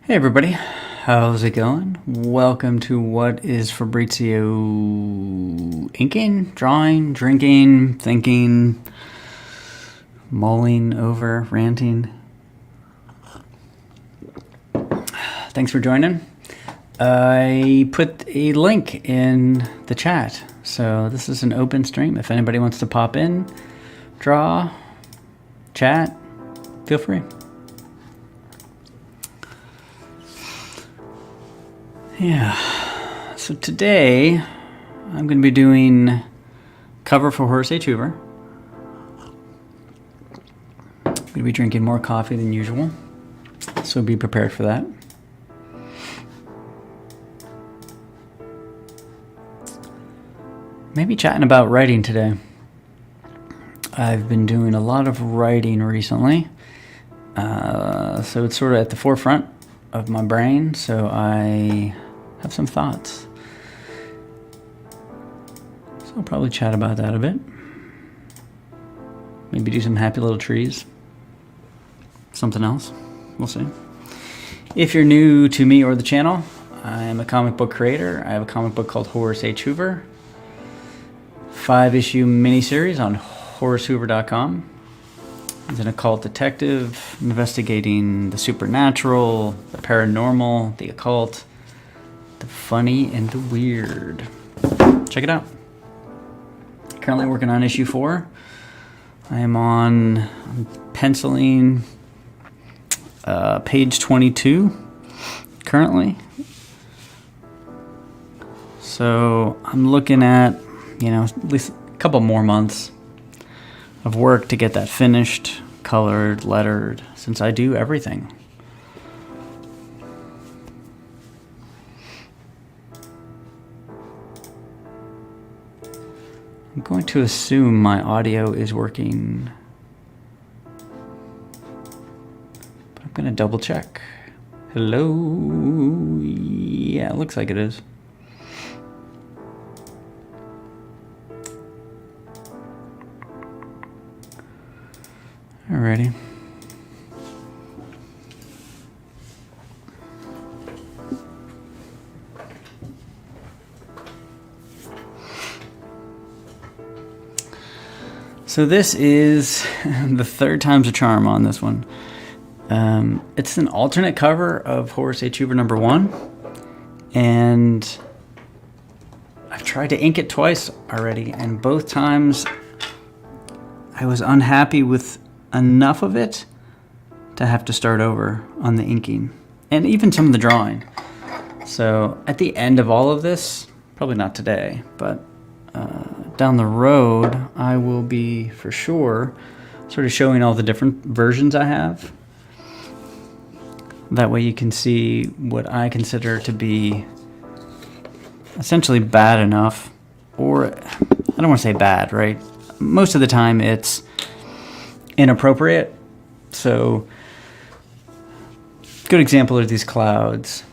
Hey everybody, how's it going? Welcome to what is Fabrizio inking, drawing, drinking, thinking, mulling over, ranting. Thanks for joining. I put a link in the chat, so this is an open stream. If anybody wants to pop in, draw, chat, feel free. Yeah, so today I'm going to be doing cover for Horace H. Hoover. I'm going to be drinking more coffee than usual, so be prepared for that. Maybe chatting about writing today. I've been doing a lot of writing recently, so it's sort of at the forefront of my brain, so I have some thoughts. So I'll probably chat about that a bit. Maybe do some happy little trees. Something else. We'll see. If you're new to me or the channel, I am a comic book creator. I have a comic book called Horace H. Hoover. 5-issue miniseries on HoraceHoover.com. He's an occult detective investigating the supernatural, the paranormal, the occult, the funny, and the weird. Check it out. Currently working on issue 4. I'm penciling page 22 currently. So I'm looking at, at least a couple more months of work to get that finished, colored, lettered, since I do everything. I'm going to assume my audio is working, but I'm going to double check. Hello? Yeah, it looks like it is. Alrighty. So this is the third time's a charm on this one. It's an alternate cover of Horace H. Hoover #1, and I've tried to ink it twice already, and both times I was unhappy with enough of it to have to start over on the inking and even some of the drawing. So at the end of all of this, probably not today, but down the road, I will be for sure sort of showing all the different versions I have. That way you can see what I consider to be essentially bad enough, or I don't want to say bad, right? Most of the time it's inappropriate. So good example are these clouds.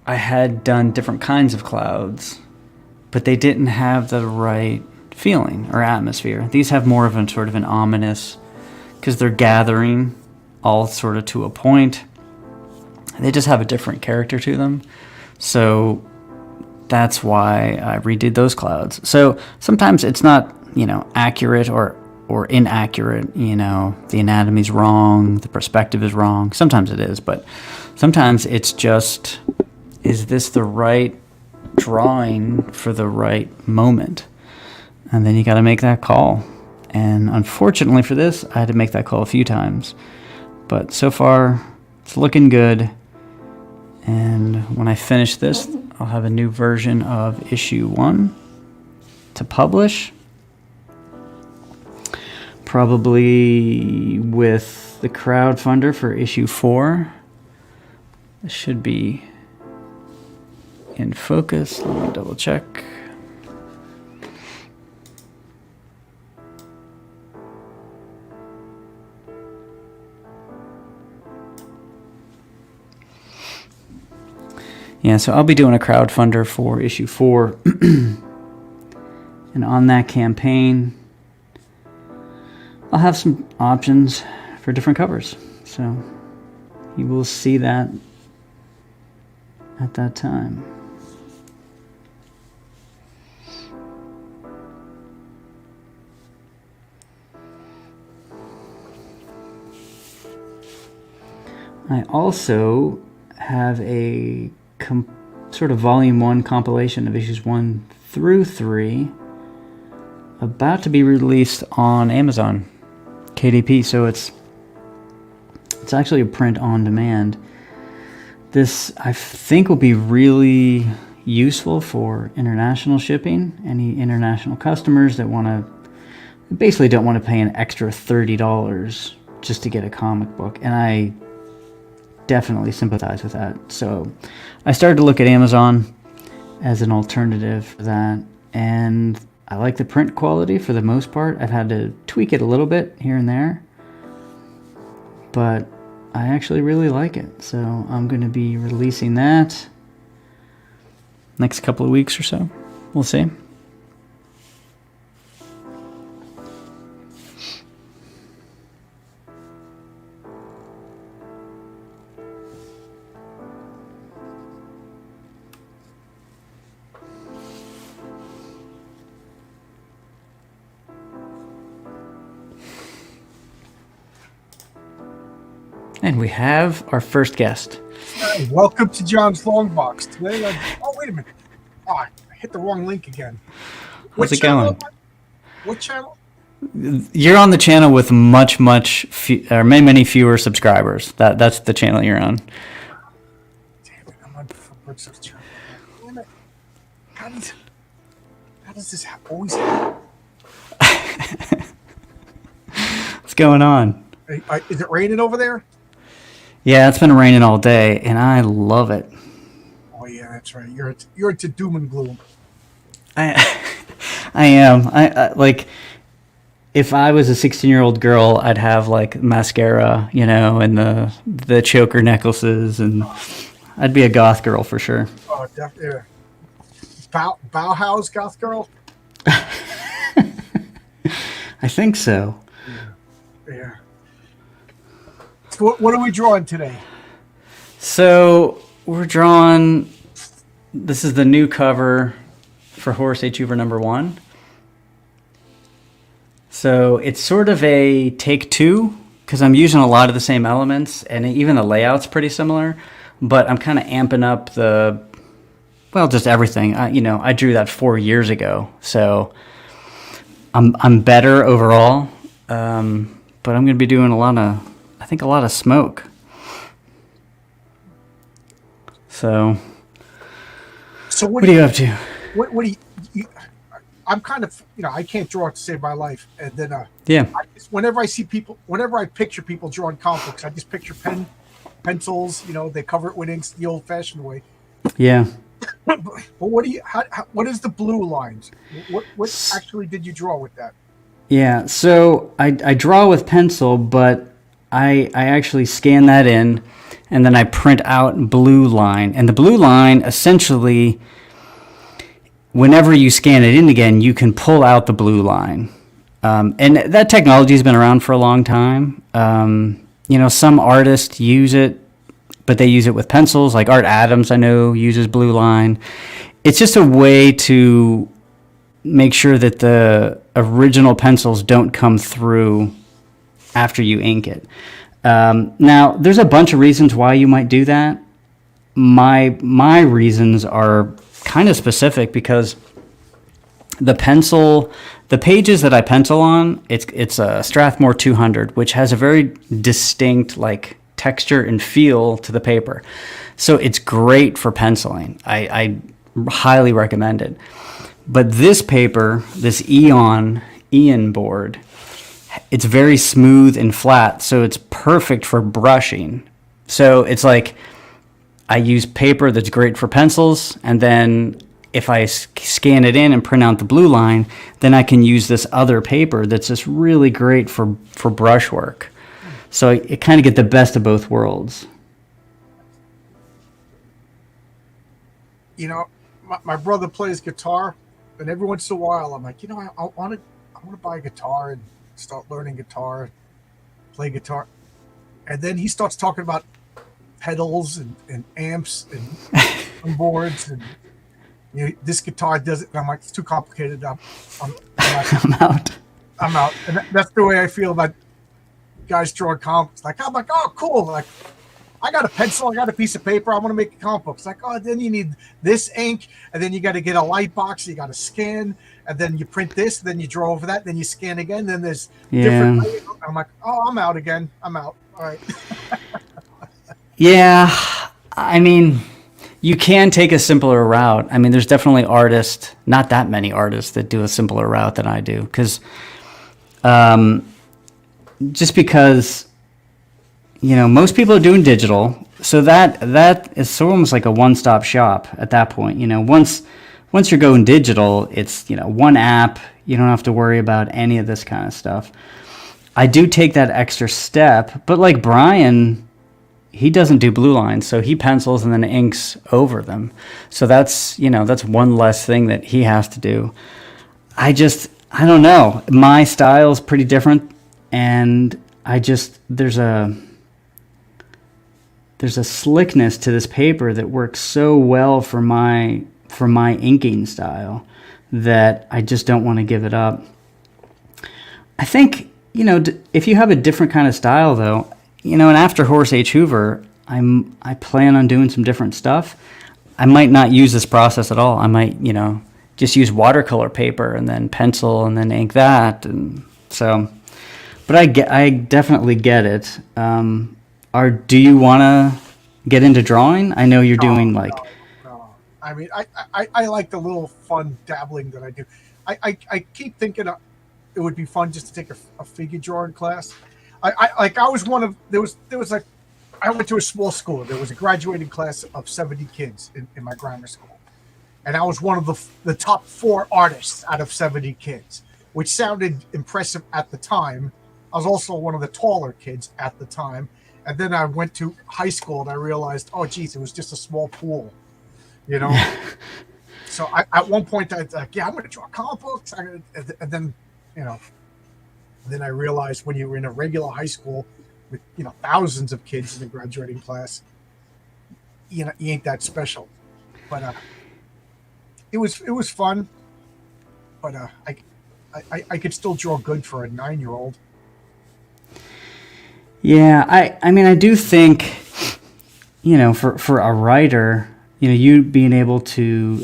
I had done different kinds of clouds, but they didn't have the right feeling or atmosphere. These have more of a sort of an ominous, because they're gathering all sort of to a point. They just have a different character to them. So that's why I redid those clouds. So sometimes it's not, accurate or inaccurate. The anatomy's wrong, the perspective is wrong. Sometimes it is, but sometimes it's just, is this the right drawing for the right moment? And then you got to make that call. And unfortunately for this, I had to make that call a few times. But so far, it's looking good. And when I finish this, I'll have a new version of issue 1 to publish. Probably with the crowdfunder for issue 4. This should be in focus. Let me double check. Yeah, so I'll be doing a crowdfunder for issue 4. And on that campaign, I'll have some options for different covers. So you will see that at that time. I also have a sort of volume 1 compilation of issues 1 through 3 about to be released on Amazon KDP, so it's actually a print on demand. This, I think, will be really useful for international shipping. Any international customers that basically don't want to pay an extra $30 just to get a comic book, and I definitely sympathize with that. So I started to look at Amazon as an alternative for that, and I like the print quality for the most part. I've had to tweak it a little bit here and there, but I actually really like it. So I'm going to be releasing that next couple of weeks or so. We'll see. And we have our first guest. Hi, welcome to John's Long Box. Today, wait a minute. Oh, I hit the wrong link again. How's it going? What channel? You're on the channel with many fewer subscribers. That's the channel you're on. Damn it, I'm on Fabrizio's channel. Damn it. How does this always happen? What's going on? Is it raining over there? Yeah, it's been raining all day, and I love it. Oh yeah, that's right. You're into doom and gloom. I am. I like. If I was a 16-year-old girl, I'd have like mascara, and the choker necklaces, and I'd be a goth girl for sure. Oh, definitely. Bauhaus goth girl. I think so. Yeah. So what are we drawing today? So we're drawing. This is the new cover for Horace H. Hoover #1. So it's sort of a take two because I'm using a lot of the same elements and even the layout's pretty similar, but I'm kind of amping up just everything. I drew that 4 years ago, so I'm better overall. But I'm going to be doing a lot of smoke. So what are you up to? What do you I'm kind of, I can't draw to save my life. And then, whenever I picture people drawing comic books, I just picture pencils, they cover it with inks the old fashioned way. Yeah. But what is the blue lines? What actually did you draw with that? Yeah. So I draw with pencil, but I actually scan that in and then I print out blue line. And the blue line essentially, whenever you scan it in again, you can pull out the blue line. And that technology has been around for a long time. Some artists use it, but they use it with pencils. Like Art Adams, I know, uses blue line. It's just a way to make sure that the original pencils don't come through after you ink it. Now, there's a bunch of reasons why you might do that. My reasons are kind of specific because the pages that I pencil on, it's a Strathmore 200, which has a very distinct like texture and feel to the paper. So it's great for penciling. I highly recommend it. But this paper, this Eon board, it's very smooth and flat, so it's perfect for brushing. So it's like I use paper that's great for pencils, and then if I scan it in and print out the blue line, then I can use this other paper that's just really great for brush work. So it kind of get the best of both worlds. My brother plays guitar, and every once in a while I'm like, I want to buy a guitar and start learning guitar, play guitar. And then he starts talking about pedals and amps and boards, and this guitar does it. And I'm like, it's too complicated. I'm I'm out. I'm out. And that's the way I feel about guys drawing comics. Like, I'm like, oh, cool. Like, I got a pencil, I got a piece of paper, I want to make a comic book. It's like, oh, then you need this ink, and then you got to get a light box, you got to scan, and then you print this, and then you draw over that, then you scan again, then there's different. I'm like, oh, I'm out again. I'm out. All right. Yeah, I mean, you can take a simpler route. I mean, there's definitely artists, not that many artists, that do a simpler route than I do, because just because, most people are doing digital, so that is sort of almost like a one-stop shop at that point. Once you're going digital, it's one app. You don't have to worry about any of this kind of stuff. I do take that extra step, but like Brian, he doesn't do blue lines, so he pencils and then inks over them. So that's one less thing that he has to do. I don't know. My style is pretty different, and there's a slickness to this paper that works so well for my inking style that I just don't want to give it up. I think, if you have a different kind of style though, and after Horace H. Hoover, I plan on doing some different stuff. I might not use this process at all. I might, just use watercolor paper and then pencil and then ink that. And so, but I definitely get it. Do you want to get into drawing? I know you're doing like. No. I mean, I like the little fun dabbling that I do. I keep thinking it would be fun just to take a figure drawing class. I was one of there was like I went to a small school. There was a graduating class of 70 kids in my grammar school, and I was one of the top 4 artists out of 70 kids, which sounded impressive at the time. I was also one of the taller kids at the time. And then I went to high school and I realized, oh, geez, it was just a small pool, So at one point I was like, yeah, I'm going to draw comic books. And then, then I realized when you were in a regular high school with, thousands of kids in the graduating class, you ain't that special. But it was fun. But I could still draw good for a 9-year-old. Yeah, I mean, I do think, for a writer, you being able to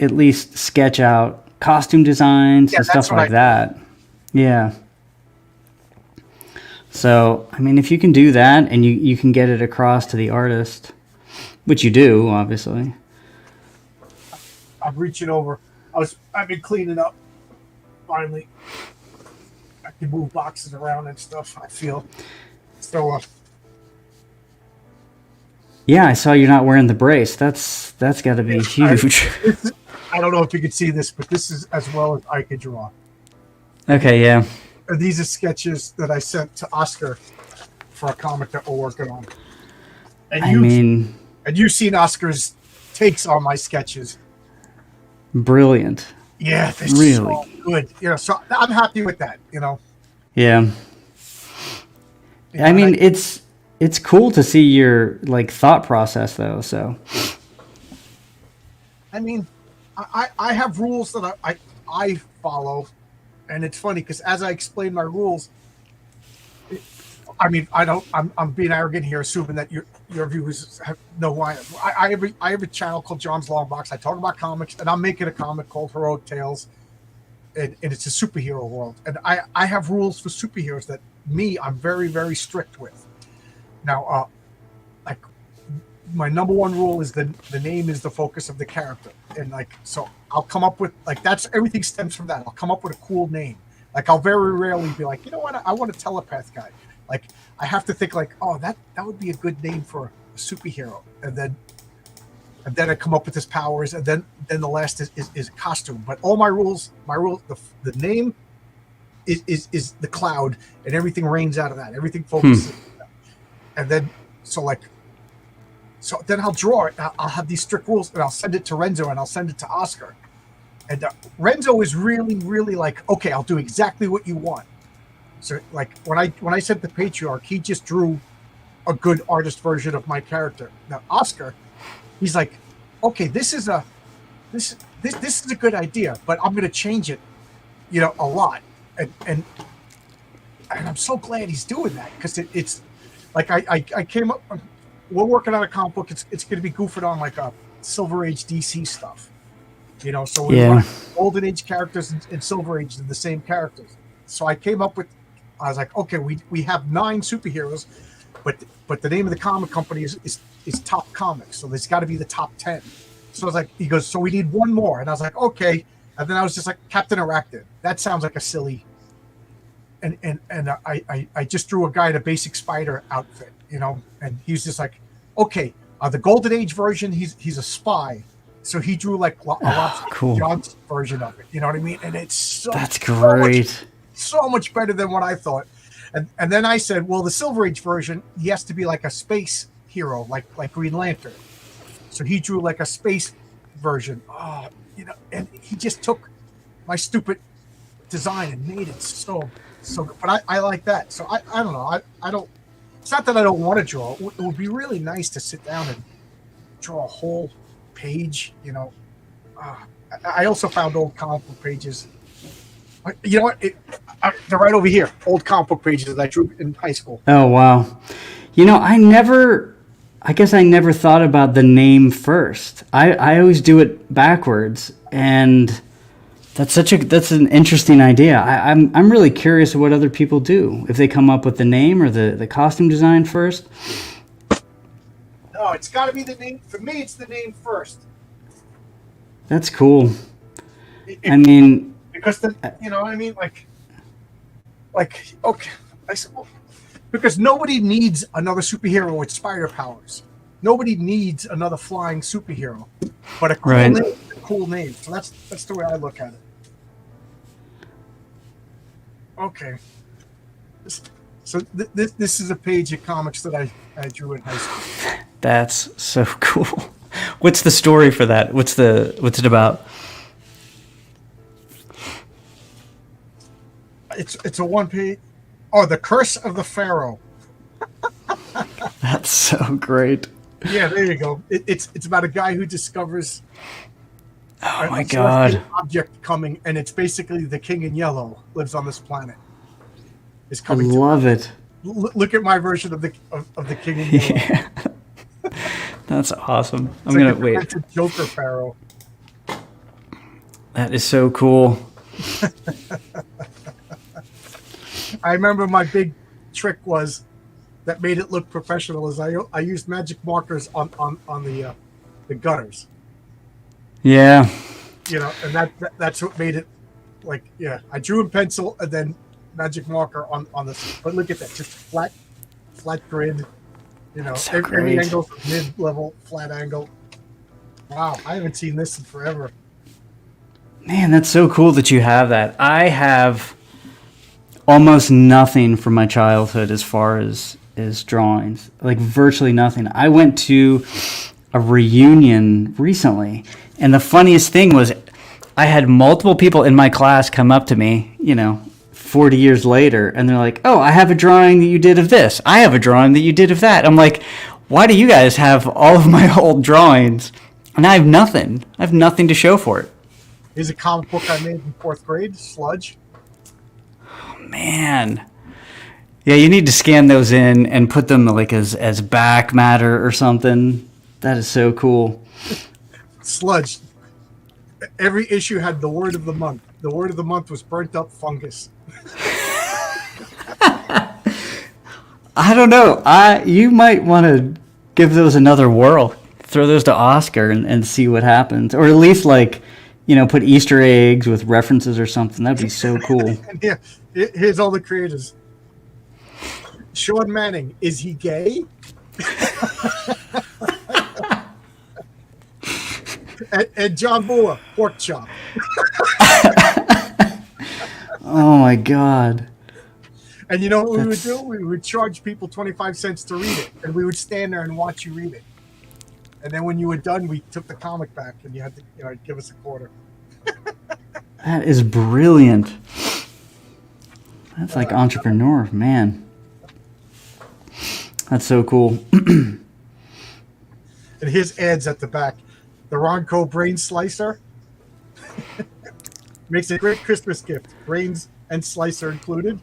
at least sketch out costume designs and stuff like that. Yeah. So, I mean, if you can do that and you can get it across to the artist, which you do, obviously. I'm reaching over. I've been cleaning up. Finally, I can move boxes around and stuff. I feel. So, yeah, I saw you're not wearing the brace. That's got to be huge. I don't know if you could see this, but this is as well as I could draw. Okay, yeah. These are sketches that I sent to Oscar for a comic that we're working on. And you've seen Oscar's takes on my sketches. Brilliant. Yeah, they're really so good. So I'm happy with that. Yeah. I mean, it's cool to see your thought process though. So, I mean, I have rules that I follow, and it's funny because as I explain my rules, I'm being arrogant here, assuming that your viewers know who I am. I have a channel called John's Long Box. I talk about comics, and I'm making a comic called Heroic Tales, and it's a superhero world. And I have rules for superheroes that I'm very, very strict with. Now, my number one rule is the name is the focus of the character, and so I'll come up with that's everything stems from that. I'll come up with a cool name. I'll very rarely be like, you know what, I want a telepath guy. I have to think oh, that would be a good name for a superhero, and then I come up with his powers, and then the last is a costume. But all my rules, the name is the cloud, and everything rains out of that. Everything focuses. And then, so then I'll draw it. I'll have these strict rules, and I'll send it to Renzo, and I'll send it to Oscar. And Renzo is really, really okay, I'll do exactly what you want. So when I sent the Patriarch, he just drew a good artist version of my character. Now Oscar, he's like, okay, this is a good idea, but I'm going to change it, a lot. And I'm so glad he's doing that, because it's like I came up. We're working on a comic book. It's going to be goofing on like a Silver Age DC stuff. So we Yeah. run Golden Age characters and Silver Age, the same characters. So I came up with, I was like, okay, we have 9 superheroes, but the name of the comic company is Top Comics, so there's got to be the top 10. So I was like, he goes, so we need one more, and I was like, okay. And then I was just like, Captain Arachnid. That sounds like a silly. And I just drew a guy in a basic spider outfit, and he's just like, okay, the Golden Age version, he's a spy. So he drew like a Lobster Cool. Johnson version of it. You know what I mean? And it's That's great. so much better than what I thought. And then I said, well, the Silver Age version, he has to be like a space hero, like Green Lantern. So he drew like a space version. And he just took my stupid design and made it so good. But I like that. So I don't know. I don't. It's not that I don't want to draw. It would be really nice to sit down and draw a whole page. I also found old comic book pages. You know what? They're right over here. Old comic book pages that I drew in high school. Oh, wow. I guess I never thought about the name first. I always do it backwards. And that's an interesting idea. I'm really curious what other people do. If they come up with the name or the costume design first. No, it's got to be the name. For me, it's the name first. That's cool. I mean, because you know what I mean? Like, okay. I said, well, because nobody needs another superhero with spider powers. Nobody needs another flying superhero. But a cool Right. name is a cool name. So that's the way I look at it. Okay. So this is a page of comics that I drew in high school. that's so cool. What's the story for that? What's it about? It's a one page. Oh, The Curse of the Pharaoh. That's so great. Yeah, there you go. It's about a guy who discovers Oh my a God. celestial object coming, and it's basically the King in Yellow lives on this planet. Is I coming. love it. Look at my version of the King in Yellow. Yeah. That's awesome. It's I'm like gonna wait. a Joker Pharaoh. That is so cool. I remember my big trick was that made it look professional. Is I used magic markers on the gutters. Yeah. And that's what made it like, yeah. I drew in pencil and then magic marker on this. But look at that, just flat grid. So Every great. angle, mid-level, flat angle. Wow, I haven't seen this in forever. Man, that's so cool that you have that. I have almost nothing from my childhood as far as drawings, like virtually nothing. I went to a reunion recently, and the funniest thing was I had multiple people in my class come up to me, 40 years later, and they're like, oh, I have a drawing that you did of this. I have a drawing that you did of that. I'm like, why do you guys have all of my old drawings? And I have nothing. I have nothing to show for it. Here's a comic book I made in 4th grade, Sludge. Man. Yeah, you need to scan those in and put them like as back matter or something. That is so cool. Sludge. Every issue had the word of the month. The word of the month was burnt up fungus. I don't know. You might want to give those another whirl. Throw those to Oscar and see what happens. Or at least put Easter eggs with references or something. That'd be so cool. And here's all the creators. Sean Manning, is he gay? and John Bula, pork chop. Oh my God. And you know what we would do? We would charge people 25 cents to read it, and we would stand there and watch you read it. And then when you were done, we took the comic back, and you had to give us a quarter. That is brilliant. That's like entrepreneur, man. That's so cool. And here's ads at the back. the Ronco brain slicer. Makes a great Christmas gift. Brains and slicer included.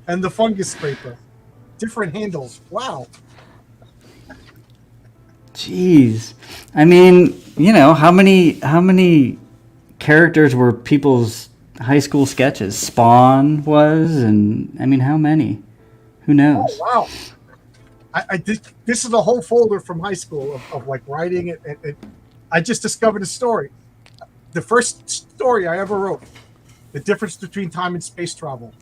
And the fungus scraper. Different handles. Wow. Jeez. I mean, how many characters were people's high school sketches? Spawn was, and I mean, how many? Who knows? Oh, wow. This is a whole folder from high school of like writing it. I just discovered a story. The first story I ever wrote. The difference between time and space travel.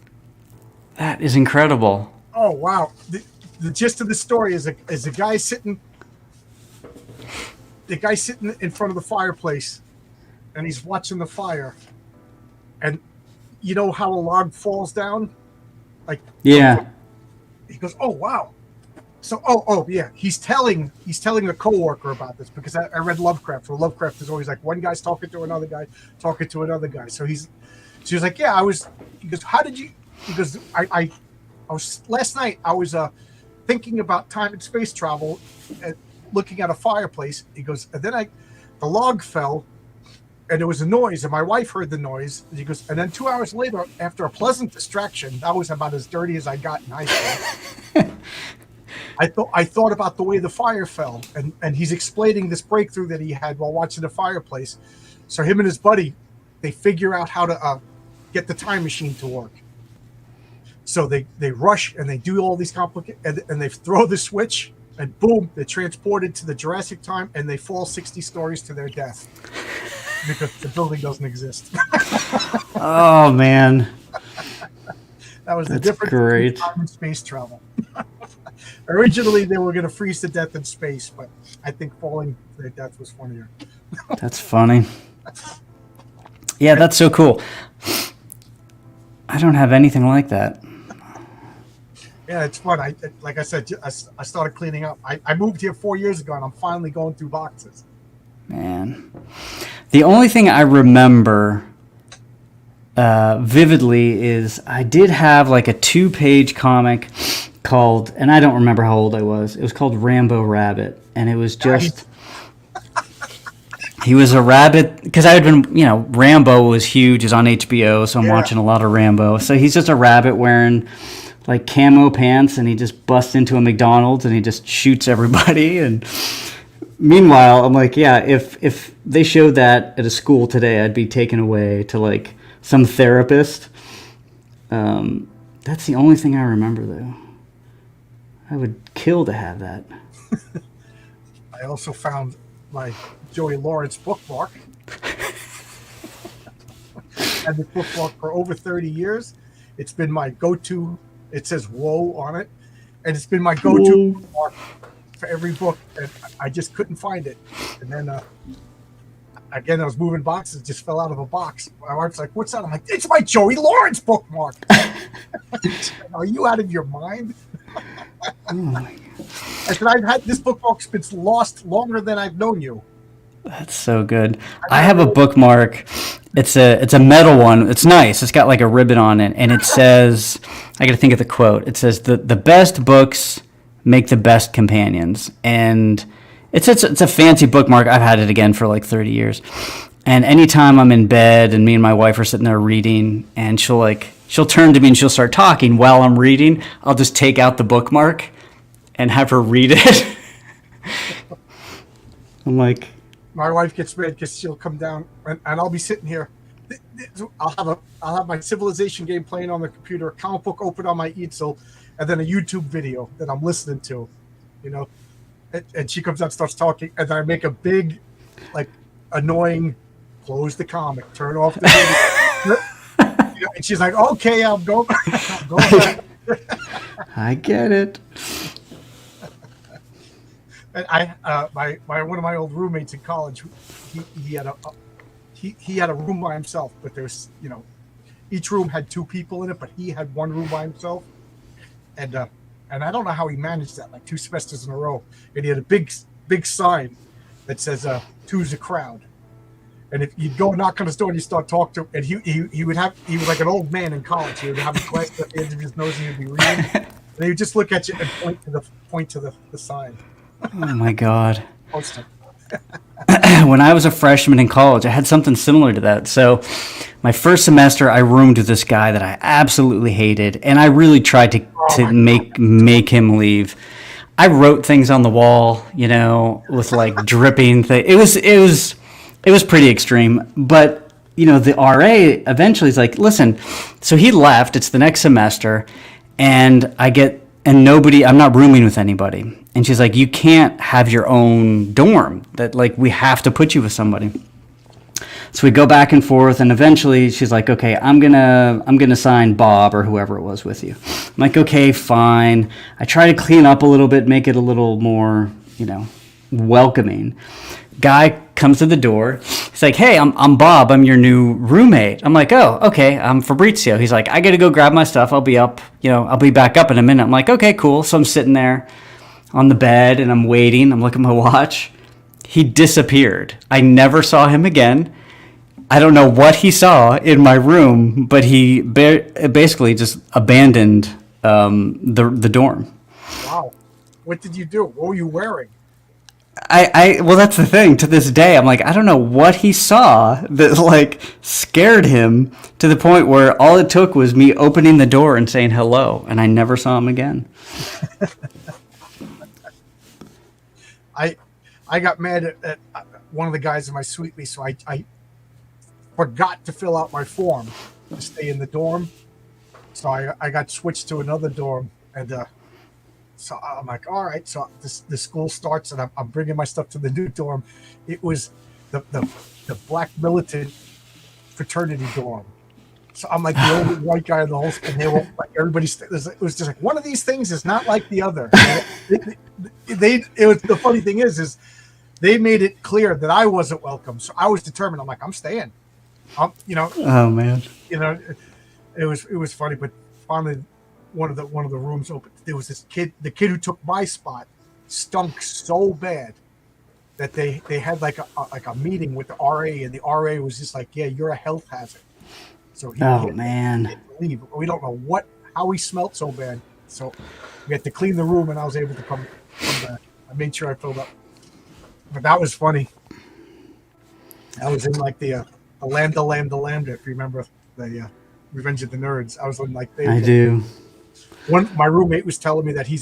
That is incredible. Oh, wow. The gist of the story is a guy sitting in front of the fireplace, and he's watching the fire. And you know how a log falls down? Like, yeah. He goes, "Oh, wow." So, yeah, he's telling a coworker about this because I read Lovecraft. So Lovecraft is always like one guy's talking to another guy, talking to another guy. So she was like, "Yeah, I was." He goes, "How did you?" He goes, "I was last night. I was thinking about time and space travel, and looking at a fireplace." He goes, "And then the log fell, and there was a noise, and my wife heard the noise." And he goes, "And then 2 hours later, after a pleasant distraction, that was about as dirty as I got in high school. I thought about the way the fire fell," and he's explaining this breakthrough that he had while watching the fireplace. So him and his buddy, they figure out how to get the time machine to work. So they rush and they do all these complicated, and they throw the switch, and boom, they're transported to the Jurassic time, and they fall 60 stories to their death because the building doesn't exist. Oh man, that was the that's difference great. between time and space travel. Originally, they were going to freeze to death in space, but I think falling to their death was funnier. That's funny. Yeah, that's so cool. I don't have anything like that. Yeah, it's fun. Like I said, I started cleaning up. I moved here 4 years ago, and I'm finally going through boxes. Man. The only thing I remember vividly is I did have like a 2-page comic called, and I don't remember how old I was. It was called Rambo Rabbit, and it was just he was a rabbit because I had been, Rambo was huge. It's on HBO, so I'm watching a lot of Rambo. So he's just a rabbit wearing like camo pants, and he just busts into a McDonald's and he just shoots everybody. And meanwhile, I'm like, yeah, if they showed that at a school today, I'd be taken away to like some therapist. That's the only thing I remember, though. I would kill to have that. I also found my Joey Lawrence bookmark. Had this bookmark for over 30 years. It's been my go-to. It says "Whoa" on it, and it's been my go-to bookmark for every book. And I just couldn't find it. And then again, I was moving boxes, it just fell out of a box. My wife's like, "What's that?" I'm like, "It's my Joey Lawrence bookmark." Are you out of your mind? Oh my God. I said, "I've had this bookmark's been lost longer than I've known you." That's so good. I have a bookmark. It's a metal one. It's nice. It's got like a ribbon on it, and it says, I got to think of the quote. It says, the best books make the best companions." And it's a fancy bookmark. I've had it again for like 30 years. And anytime I'm in bed and me and my wife are sitting there reading, and she'll turn to me and she'll start talking while I'm reading, I'll just take out the bookmark and have her read it. I'm like, my wife gets mad because she'll come down and I'll be sitting here. I'll have my Civilization game playing on the computer, a comic book open on my easel, and then a YouTube video that I'm listening to, and she comes out and starts talking, and then I make a big, like, annoying, close the comic, turn off the video. And she's like, "Okay, I'm going back." I get it. And one of my old roommates in college, he had a room by himself, but there's each room had 2 people in it, but he had one room by himself, and I don't know how he managed that, like 2 semesters in a row. And he had a big sign that says "Two's a crowd," and if you'd go knock on his door and you start talking to him, and he was like an old man in college. He would have a glass at the end of his nose and he'd be reading, and he would just look at you and point to the sign. Oh my God. When I was a freshman in college, I had something similar to that. So, my first semester, I roomed with this guy that I absolutely hated, and I really tried to Oh to my make him leave. I wrote things on the wall, you know, with like dripping thing. It was pretty extreme, but you know, the RA eventually is like, listen. So he left. It's the next semester, and nobody. I'm not rooming with anybody. And she's like, you can't have your own dorm. That like we have to put you with somebody. So we go back and forth, and eventually she's like, "Okay, I'm gonna sign Bob or whoever it was with you." I'm like, "Okay, fine." I try to clean up a little bit, make it a little more, you know, welcoming. Guy comes to the door. He's like, "Hey, I'm Bob. I'm your new roommate." I'm like, "Oh, okay. I'm Fabrizio." He's like, "I gotta go grab my stuff. I'll be up. You know, I'll be back up in a minute." I'm like, "Okay, cool." So I'm sitting there on the bed and I'm waiting. I'm looking at my watch. He disappeared. I never saw him again. I don't know what he saw in my room, but he basically just abandoned the dorm. wow. What did you do? What were you wearing? Well, that's the thing. To this day, I'm like, I don't know what he saw that like scared him to the point where all it took was me opening the door and saying hello, and I never saw him again. I I got mad at one of the guys in my suite, so I forgot to fill out my form to stay in the dorm. So I got switched to another dorm, and so I'm like, all right. So the school starts, and I'm bringing my stuff to the new dorm. It was the black militant fraternity dorm. So I'm like the only white guy in the whole, and they were like everybody's. It was just like one of these things is not like the other. It was the funny thing is they made it clear that I wasn't welcome, so I was determined. I'm like, I'm staying. You know, Oh man. you know, it was funny, but finally one of the rooms opened. There was this kid, the kid who took my spot, stunk so bad that they had like a meeting with the RA, and the RA was just like, yeah, you're a health hazard. So he Oh had man. to leave. We don't know how he smelled so bad. So we had to clean the room, and I was able to come back. I made sure I filled up. But that was funny. I was in like the Lambda Lambda Lambda. If you remember the Revenge of the Nerds, I was in like I do. my roommate was telling me that he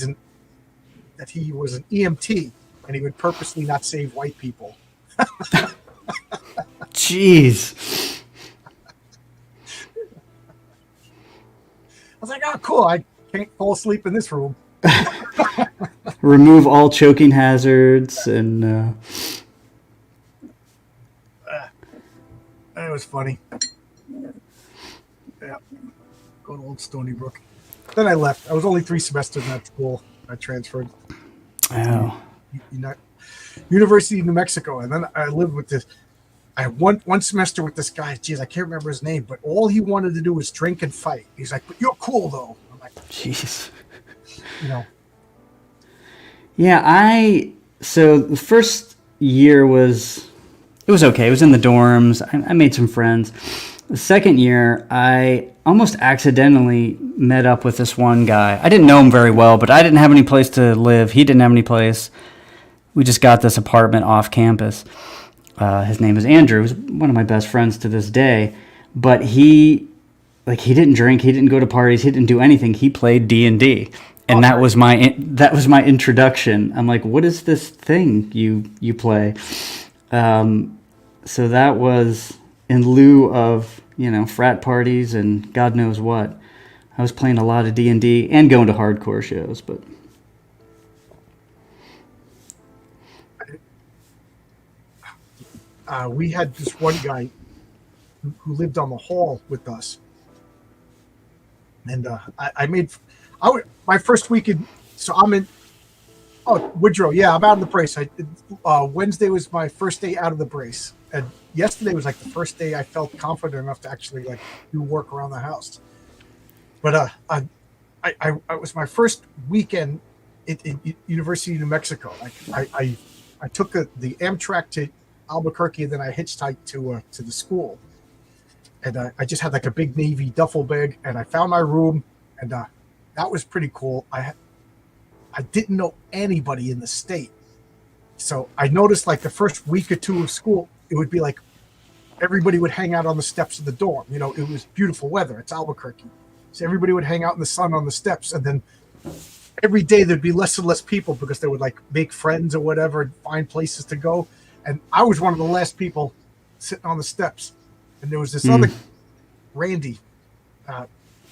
was an EMT, and he would purposely not save white people. Jeez. I was like, oh, cool. I can't fall asleep in this room. Remove all choking hazards and It was funny. Yeah, good old Stony Brook. Then I left. I was only 3 semesters in that school. I transferred oh. to University of New Mexico, and then I lived with this. I had one semester with this guy. Geez, I can't remember his name, but all he wanted to do was drink and fight. He's like, "But you're cool, though." I'm like, Jeez. you know, Yeah, so the first year it was okay. It was in the dorms. I made some friends. The second year, I almost accidentally met up with this one guy. I didn't know him very well, but I didn't have any place to live. He didn't have any place. We just got this apartment off campus. His name is Andrew. He's one of my best friends to this day. But he didn't drink. He didn't go to parties. He didn't do anything. He played D&D. And that was my introduction. I'm like, what is this thing you play? So that was in lieu of, you know, frat parties and God knows what. I was playing a lot of D&D and going to hardcore shows, but we had this one guy who lived on the hall with us, and my first weekend. So I'm in. Oh, Woodrow, yeah, I'm out of the brace. Wednesday was my first day out of the brace, and yesterday was like the first day I felt confident enough to actually like do work around the house. But I was my first weekend in University of New Mexico. Like I took the Amtrak to Albuquerque, and then I hitchhiked to the school, and I just had like a big Navy duffel bag, and I found my room, and that was pretty cool. I didn't know anybody in the state, So I noticed like the first week or two of school, it would be like everybody would hang out on the steps of the dorm. You know, it was beautiful weather. It's Albuquerque. So everybody would hang out in the sun on the steps. And then every day there'd be less and less people because they would like make friends or whatever and find places to go. And I was one of the last people sitting on the steps. And there was this other Randy,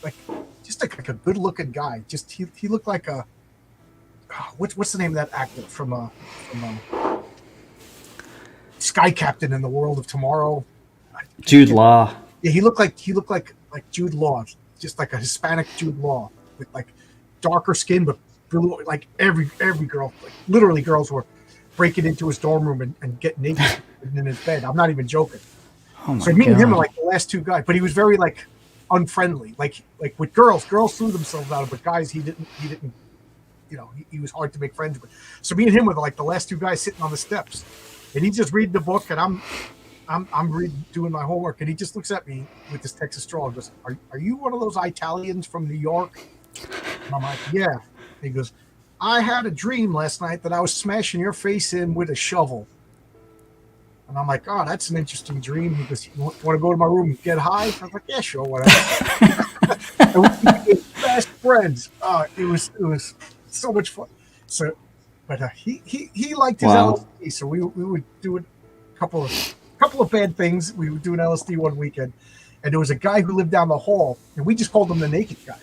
like just like a good looking guy. Just he looked like a what's the name of that actor from Sky Captain in the World of Tomorrow? Jude Law. Yeah, he looked like Jude Law, just like a Hispanic Jude Law with like darker skin, but blue. Like every girl, like literally girls were breaking into his dorm room and getting naked in his bed. I'm not even joking. Oh my So me and him God. are like the last two guys, but he was very like unfriendly. Like with girls threw themselves out, but guys he didn't. You know, he was hard to make friends with. So me and him were like the last two guys sitting on the steps, and he's just reading the book, and I'm reading, doing my homework, and he just looks at me with this Texas straw and goes, "Are you one of those Italians from New York?" And I'm like, "Yeah." He goes, "I had a dream last night that I was smashing your face in with a shovel." And I'm like, "Oh, that's an interesting dream." He goes, "You want to go to my room and get high?" I was like, "Yeah, sure, whatever." And we became best friends. It was so much fun. So, but he liked his Wow. LSD, so we would do a couple of bad things. We would do an LSD one weekend, and there was a guy who lived down the hall, and we just called him the naked guy.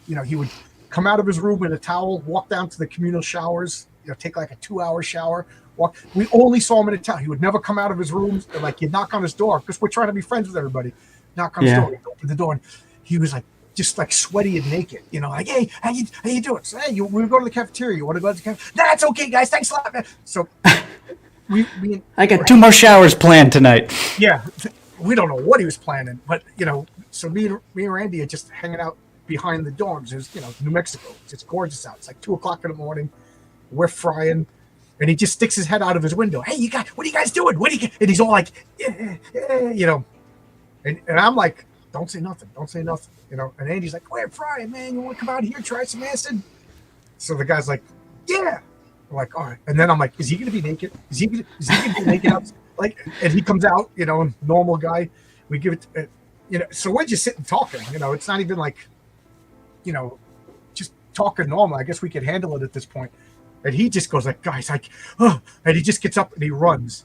You know, he would come out of his room in a towel, walk down to the communal showers, you know, take like a 2-hour shower. Walk. We only saw him in a towel. He would never come out of his room. And like he'd knock on his door because we're trying to be friends with everybody. Knock on his door, he'd open the door, and he was like just like sweaty and naked. You know, like, "Hey, how you doing?" So, "Hey, we go to the cafeteria. You want to go to the cafeteria?" "That's okay, guys. Thanks a lot, man." So I got 2 more showers planned tonight. yeah, we don't know what he was planning, but you know, so me and Randy are just hanging out behind the dorms. It was, you know, New Mexico. It's gorgeous out. It's like 2:00 in the morning. We're frying, and he just sticks his head out of his window. "Hey, what are you guys doing? What are you?" And he's all like, you know, and I'm like, "Don't say nothing. Don't say nothing." You know, and Andy's like, "We're frying, man. You want to come out here, try some acid?" So the guy's like, "Yeah." I'm like, "All right." And then I'm like, "Is he going to be naked? Is he going to be naked out?" Like, and he comes out, you know, normal guy. We give it, you know. So we're just sitting talking. You know, it's not even like, you know, just talking normal. I guess we could handle it at this point. And he just goes like, "Guys, like, oh," and he just gets up and he runs.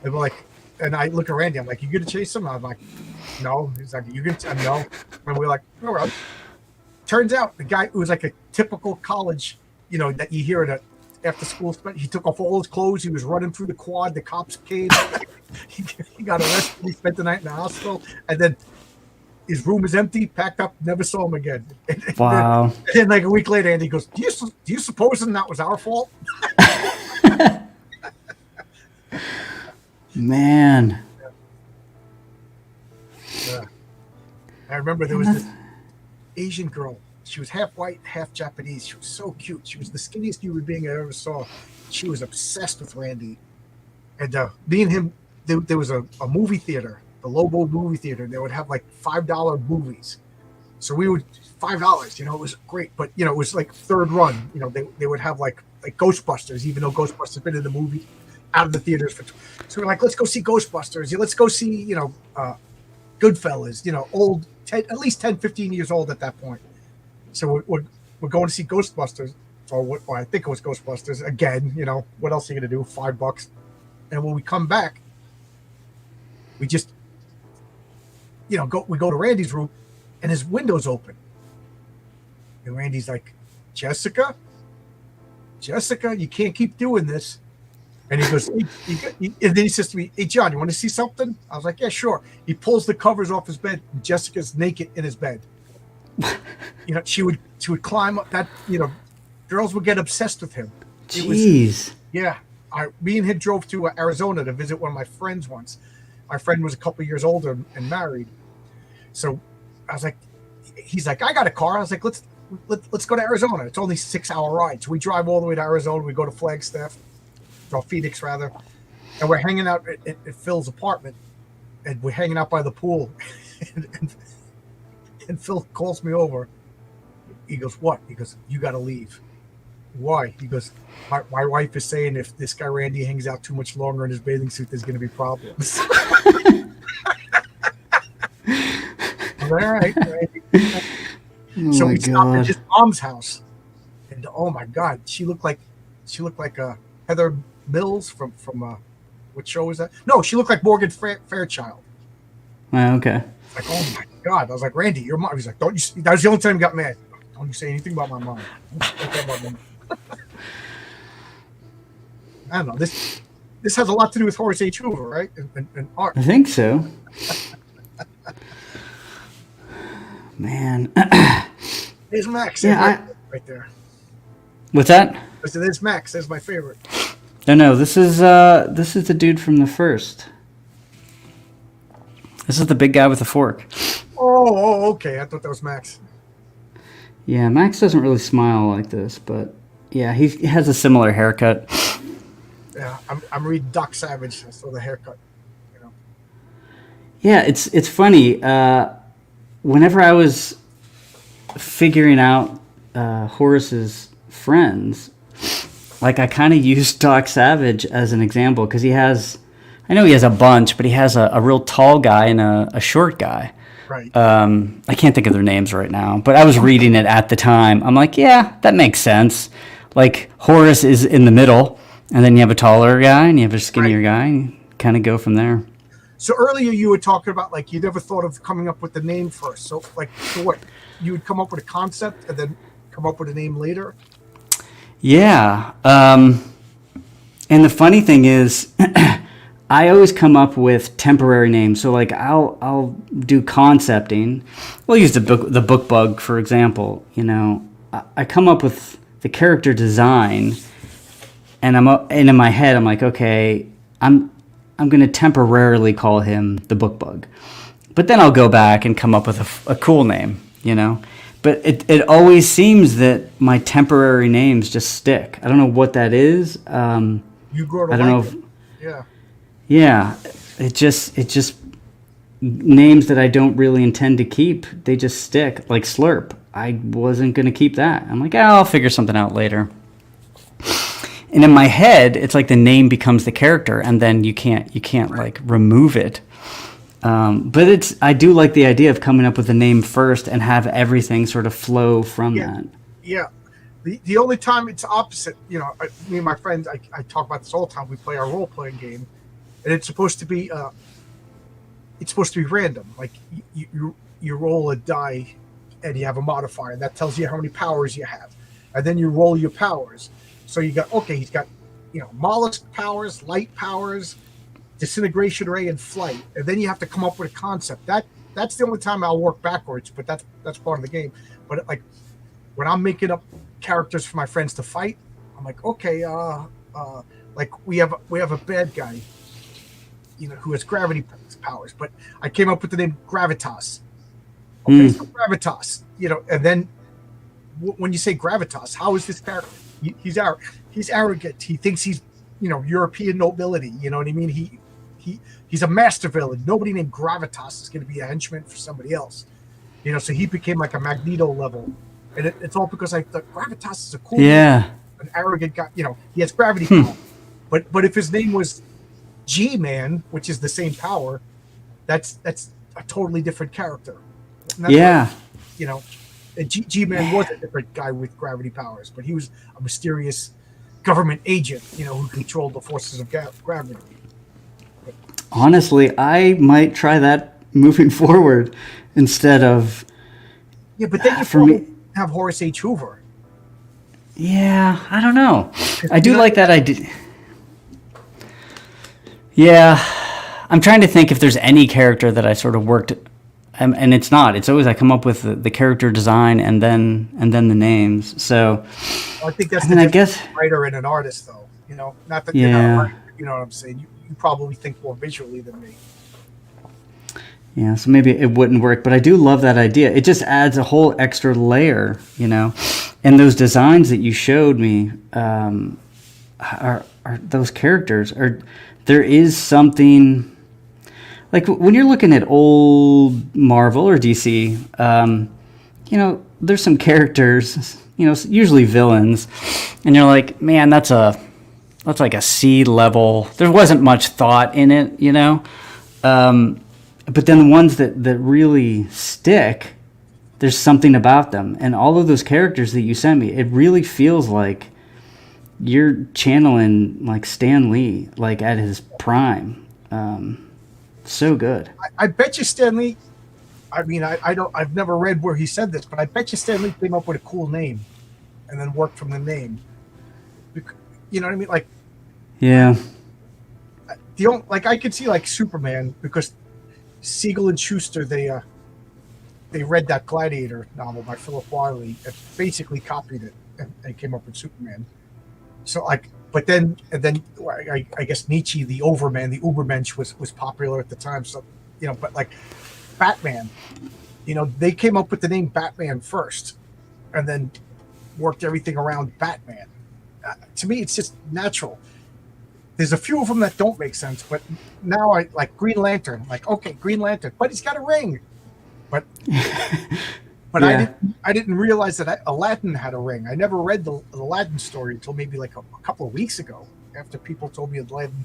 And we're like, and I look at Randy. I'm like, "You gonna chase him?" I'm like, "No." He's like, "You gonna?" "No." And we're like, "All right." Turns out the guy, who was like a typical college, you know, that you hear at after school. He took off all his clothes. He was running through the quad. The cops came. he got arrested. He spent the night in the hospital, and then his room is empty. Packed up. Never saw him again. Wow. And then like a week later, Andy goes, "Do you suppose that was our fault?" Man. Yeah. I remember there was this Asian girl. She was half white, half Japanese. She was so cute. She was the skinniest human being I ever saw. She was obsessed with Randy. And me and him, there was a movie theater, the Lobo movie theater. They would have like $5 movies. So we would $5. You know, it was great. But you know, it was like third run. You know, they would have like Ghostbusters, even though Ghostbusters been in the movie, out of the theaters for. So we're like, let's go see Ghostbusters. Let's go see, you know, Goodfellas. You know, old, at least 10, 15 years old at that point. So we're going to see Ghostbusters, or I think it was Ghostbusters again. You know, what else are you gonna do? $5. And when we come back, we just, you know, we go to Randy's room, and his window's open. And Randy's like, Jessica, you can't keep doing this." And he goes, and then he says to me, "Hey, John, you want to see something?" I was like, "Yeah, sure." He pulls the covers off his bed, and Jessica's naked in his bed. You know, she would climb up that, you know, girls would get obsessed with him. Jeez. Yeah. Me and him drove to Arizona to visit one of my friends once. My friend was a couple years older and married. So I was like, he's like, "I got a car." I was like, let's go to Arizona. It's only a 6-hour ride. So we drive all the way to Arizona. We go to Flagstaff, or Phoenix rather. And we're hanging out at Phil's apartment, and we're hanging out by the pool. And Phil calls me over. He goes, "What?" He goes, "You got to leave." Why? He goes, my wife is saying if this guy Randy hangs out too much longer in his bathing suit, there's going to be problems. I'm like, all right, Randy. So we stopped at his mom's house, and oh my God, she looked like Heather Mills from what show was that? No, she looked like Morgan Fairchild. Okay. Like, oh my God, I was like, Randy, your mom. He's like, don't you? That was the only time he got mad. Don't you say anything about my mom? Don't talk about my mom. I don't know. This has a lot to do with Horace H. Hoover, right? And art. I think so. Man. There's Max. Yeah, right there. What's that? I said, there's Max. That's my favorite. No. This is the dude from the first. This is the big guy with the fork. Oh, okay. I thought that was Max. Yeah, Max doesn't really smile like this, but yeah, he has a similar haircut. Yeah, I'm reading Doc Savage. I saw the haircut. You know. Yeah, it's funny. Whenever I was figuring out Horace's friends, like I kind of used Doc Savage as an example because I know he has a bunch, but he has a real tall guy and a short guy. Right. I can't think of their names right now, but I was reading it at the time. I'm like, yeah, that makes sense. Like Horace is in the middle, and then you have a taller guy and you have a skinnier guy, and you kind of go from there. So earlier you were talking about like you never thought of coming up with the name first. So what? You would come up with a concept and then come up with a name later? Yeah. And the funny thing is I always come up with temporary names. So like I'll do concepting. We'll use the book bug for example. You know, I come up with the character design, and in my head I'm like, okay, I'm going to temporarily call him the book bug, but then I'll go back and come up with a cool name. You know, but it always seems that my temporary names just stick. I don't know what that is. You grow to I don't know like it. Yeah, it just names that I don't really intend to keep. They just stick. Like Slurp, I wasn't going to keep that. I'm like, I'll figure something out later. And in my head, it's like the name becomes the character, and then you can't like remove it. But I do like the idea of coming up with a name first and have everything sort of flow from that. Yeah. The only time it's opposite, you know, me and my friends, I talk about this all the time. We play our role playing game, and it's supposed to be random. Like you roll a die, and you have a modifier, and that tells you how many powers you have, and then you roll your powers. So you got he's got, you know, mollusk powers, light powers, disintegration ray, and flight, and then you have to come up with a concept. That's the only time I'll work backwards, but that's part of the game. But like when I'm making up characters for my friends to fight, I'm like, okay, like we have a bad guy, you know, who has gravity powers, but I came up with the name Gravitas. Okay, so Gravitas, you know, and then when you say Gravitas, how is this character? He's arrogant. He thinks he's, you know, European nobility. You know what I mean? He's a master villain. Nobody named Gravitas is going to be a henchman for somebody else. You know, so he became like a Magneto level, and it's all because I thought Gravitas is a cool, an arrogant guy. You know, he has gravity power. But if his name was G-Man, which is the same power, that's a totally different character. Yeah. Why, you know, G-Man was a different guy with gravity powers, but he was a mysterious government agent, you know, who controlled the forces of gravity. Honestly, I might try that moving forward instead of. Yeah, but then you probably have Horace H. Hoover. Yeah, I don't know. I do like that idea. Yeah, I'm trying to think if there's any character that I sort of worked, and it's not. It's always I come up with the character design and then the names. So I think that's I guess writer and an artist, though. You know, not that you're not a writer, you know what I'm saying. You probably think more visually than me. Yeah, so maybe it wouldn't work, but I do love that idea. It just adds a whole extra layer, you know. And those designs that you showed me are those characters are. There is something like when you're looking at old Marvel or DC, there's some characters, usually villains, and you're like, man, that's like a C level. There wasn't much thought in it, but then the ones that really stick, there's something about them. And all of those characters that you sent me, it really feels like you're channeling like Stan Lee, like at his prime. So good. I bet you Stan Lee. I mean, I've never read where he said this, but I bet you Stan Lee came up with a cool name, and then worked from the name. You know what I mean? Like, yeah. I could see like Superman, because Siegel and Schuster, they read that Gladiator novel by Philip Wiley and basically copied it, and they came up with Superman. So but then I guess Nietzsche, the Overman, the Ubermensch was popular at the time. So, but like Batman, they came up with the name Batman first, and then worked everything around Batman. To me, it's just natural. There's a few of them that don't make sense, but now I like Green Lantern. Like, okay, Green Lantern, but he's got a ring. But yeah. I didn't realize that Aladdin had a ring. I never read the Aladdin story until maybe like a couple of weeks ago, after people told me Aladdin.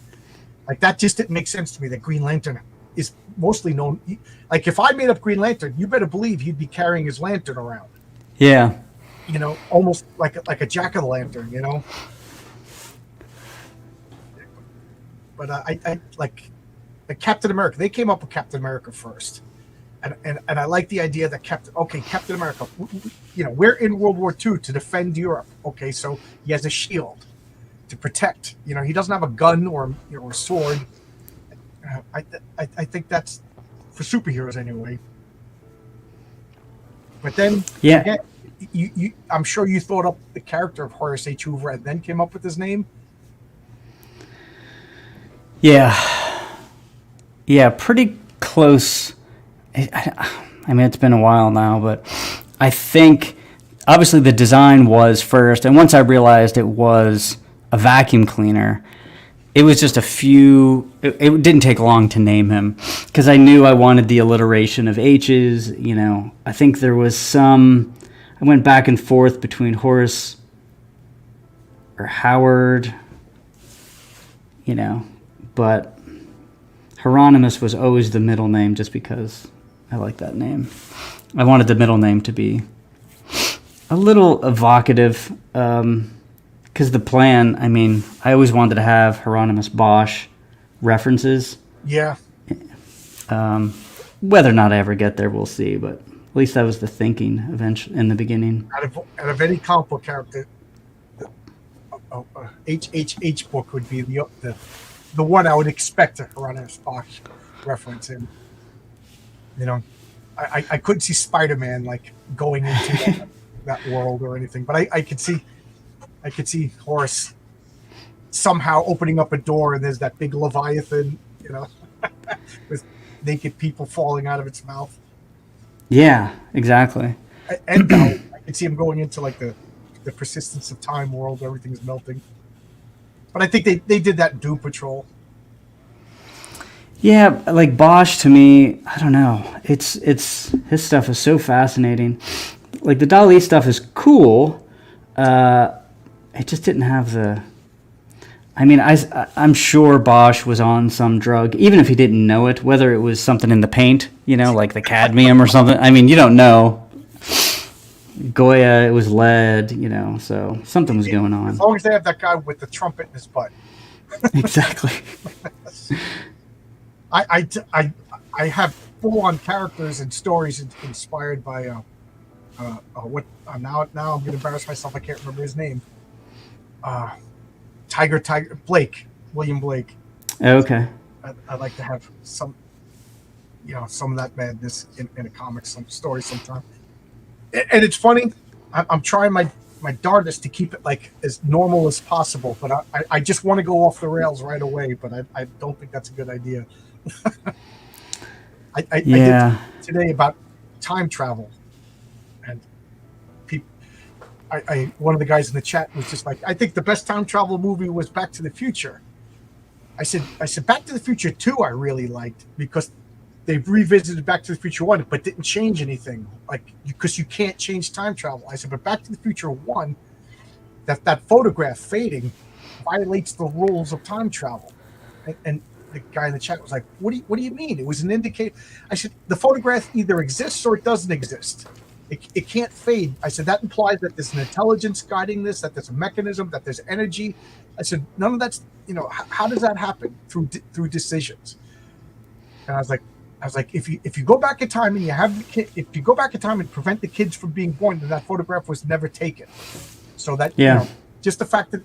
Like, that just didn't make sense to me, that Green Lantern is mostly known. Like, if I made up Green Lantern, you better believe he'd be carrying his lantern around. Yeah. Almost like a jack-o'-lantern, But I like Captain America. They came up with Captain America first. And I like the idea that Captain America, we're in World War II to defend Europe. Okay, so he has a shield to protect. He doesn't have a gun or a sword. I think that's for superheroes anyway. But then, yeah, I'm sure you thought up the character of Horace H. Hoover and then came up with his name. Yeah, pretty close. I mean, it's been a while now, but I think obviously the design was first, and once I realized it was a vacuum cleaner, it was just it didn't take long to name him, because I knew I wanted the alliteration of H's. I think there was I went back and forth between Horace or Howard, but Hieronymus was always the middle name, just because I like that name. I wanted the middle name to be a little evocative, because the plan, I mean, I always wanted to have Hieronymus Bosch references. Yeah. Whether or not I ever get there, we'll see, but at least that was the thinking eventually in the beginning. Out of any comic book character, HHH book would be the one I would expect a Hieronymus Bosch reference in. I couldn't see Spider-Man like going into that world or anything, but I could see Horace somehow opening up a door and there's that big Leviathan, with naked people falling out of its mouth. Yeah, exactly. And I could see him going into like the persistence of time world where everything's melting. But I think they did that in Doom Patrol. Yeah, like Bosch, to me, I don't know. It's his stuff is so fascinating. Like the Dali stuff is cool. It just didn't have the. I mean, I'm sure Bosch was on some drug, even if he didn't know it. Whether it was something in the paint, like the cadmium or something. I mean, you don't know. Goya, it was lead, so something was going on. As long as they have that guy with the trumpet in his butt. Exactly. I have full-on characters and stories inspired by what now I'm gonna embarrass myself. I can't remember his name. William Blake. Okay. I'd like to have some of that madness in a comic, some story sometime. And it's funny. I'm trying my darndest to keep it like as normal as possible, but I just want to go off the rails right away. But I don't think that's a good idea. I did today about time travel, and one of the guys in the chat was just like, I think the best time travel movie was Back to the Future. I said Back to the Future 2 I really liked, because they revisited Back to the Future 1, but didn't change anything, like, because you can't change time travel. I said, but Back to the Future 1, that photograph fading violates the rules of time travel. And the guy in the chat was like, what do you mean? It was an indicator. I said, the photograph either exists or it doesn't exist. It can't fade. I said, that implies that there's an intelligence guiding this, that there's a mechanism, that there's energy. I said, none of that's, how does that happen? Through decisions. And I was like, if you go back in time and you have the kid, if you go back in time and prevent the kids from being born, then that photograph was never taken. So that, just the fact that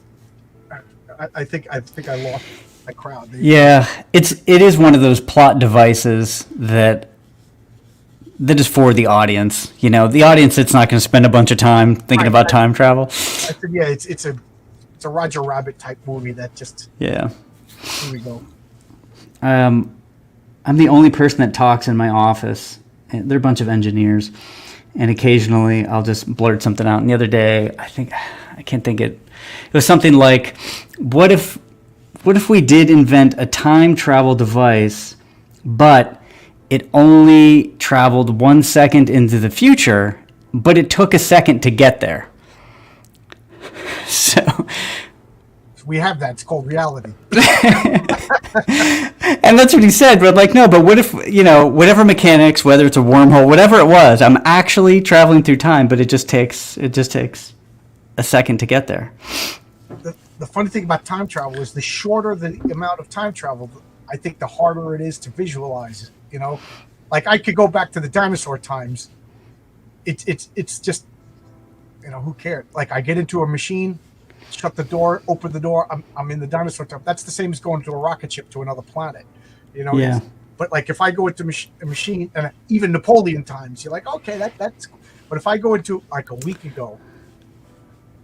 I think I lost my crowd. Yeah, it is one of those plot devices that is for the audience. The audience that's not going to spend a bunch of time thinking about time travel. I said, yeah, it's a Roger Rabbit type movie that just Here we go. I'm the only person that talks in my office. They're a bunch of engineers, and occasionally I'll just blurt something out. And the other day, it was something like, what if we did invent a time travel device, but it only traveled 1 second into the future, but it took a second to get there. So we have that. It's called reality. And that's what he said. But no, but what if, whatever mechanics, whether it's a wormhole, whatever it was, I'm actually traveling through time, but it just takes a second to get there. The funny thing about time travel is the shorter the amount of time travel, I think the harder it is to visualize. Like I could go back to the dinosaur times. It's just, who cared? Like I get into a machine, shut the door, open the door, I'm in the dinosaur time. That's the same as going to a rocket ship to another planet. Yeah. But like if I go into a machine, and even Napoleon times, you're like, okay, that's. But if I go into like a week ago,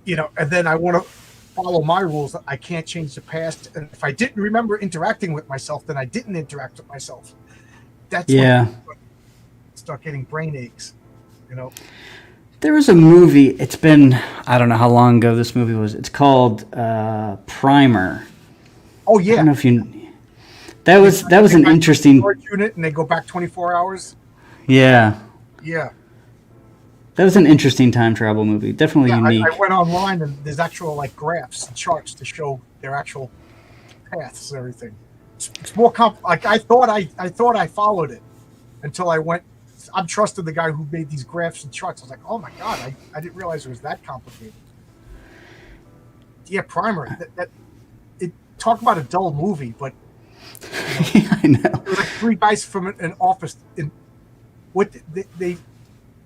and then I want to follow my rules, I can't change the past. And if I didn't remember interacting with myself, then I didn't interact with myself. That's when I start getting brain aches. There was a movie. It's been, I don't know how long ago this movie was. It's called Primer. Oh yeah. I don't know if you. That was an interesting. Unit and they go back 24 hours. Yeah. Yeah. That was an interesting time travel movie. Definitely unique. I went online and there's actual like graphs and charts to show their actual paths and everything. It's more like I thought I followed it until I went. I'm trusting the guy who made these graphs and charts. I was like, oh my god, I didn't realize it was that complicated. Yeah, Primer. It talk about a dull movie, but I know. It was like three guys from an office.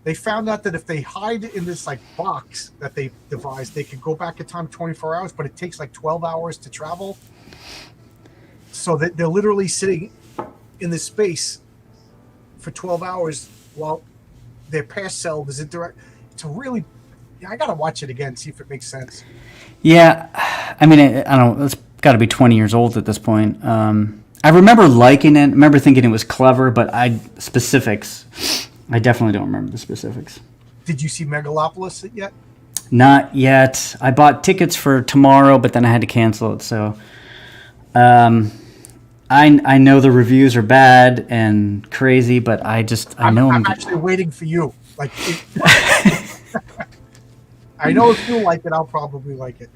They found out that if they hide in this like box that they devised, they could go back in time 24 hours, but it takes like 12 hours to travel. So that they're literally sitting in this space for 12 hours while their past self is interact. It's a really, I gotta watch it again, see if it makes sense. Yeah, I mean, I don't. It's got to be 20 years old at this point. I remember liking it. I remember thinking it was clever, but specifics. I definitely don't remember the specifics. Did you see Megalopolis yet? Not yet. I bought tickets for tomorrow, but then I had to cancel it. So, I know the reviews are bad and crazy, but I know I'm actually waiting for you. Like, I know if you like it, I'll probably like it.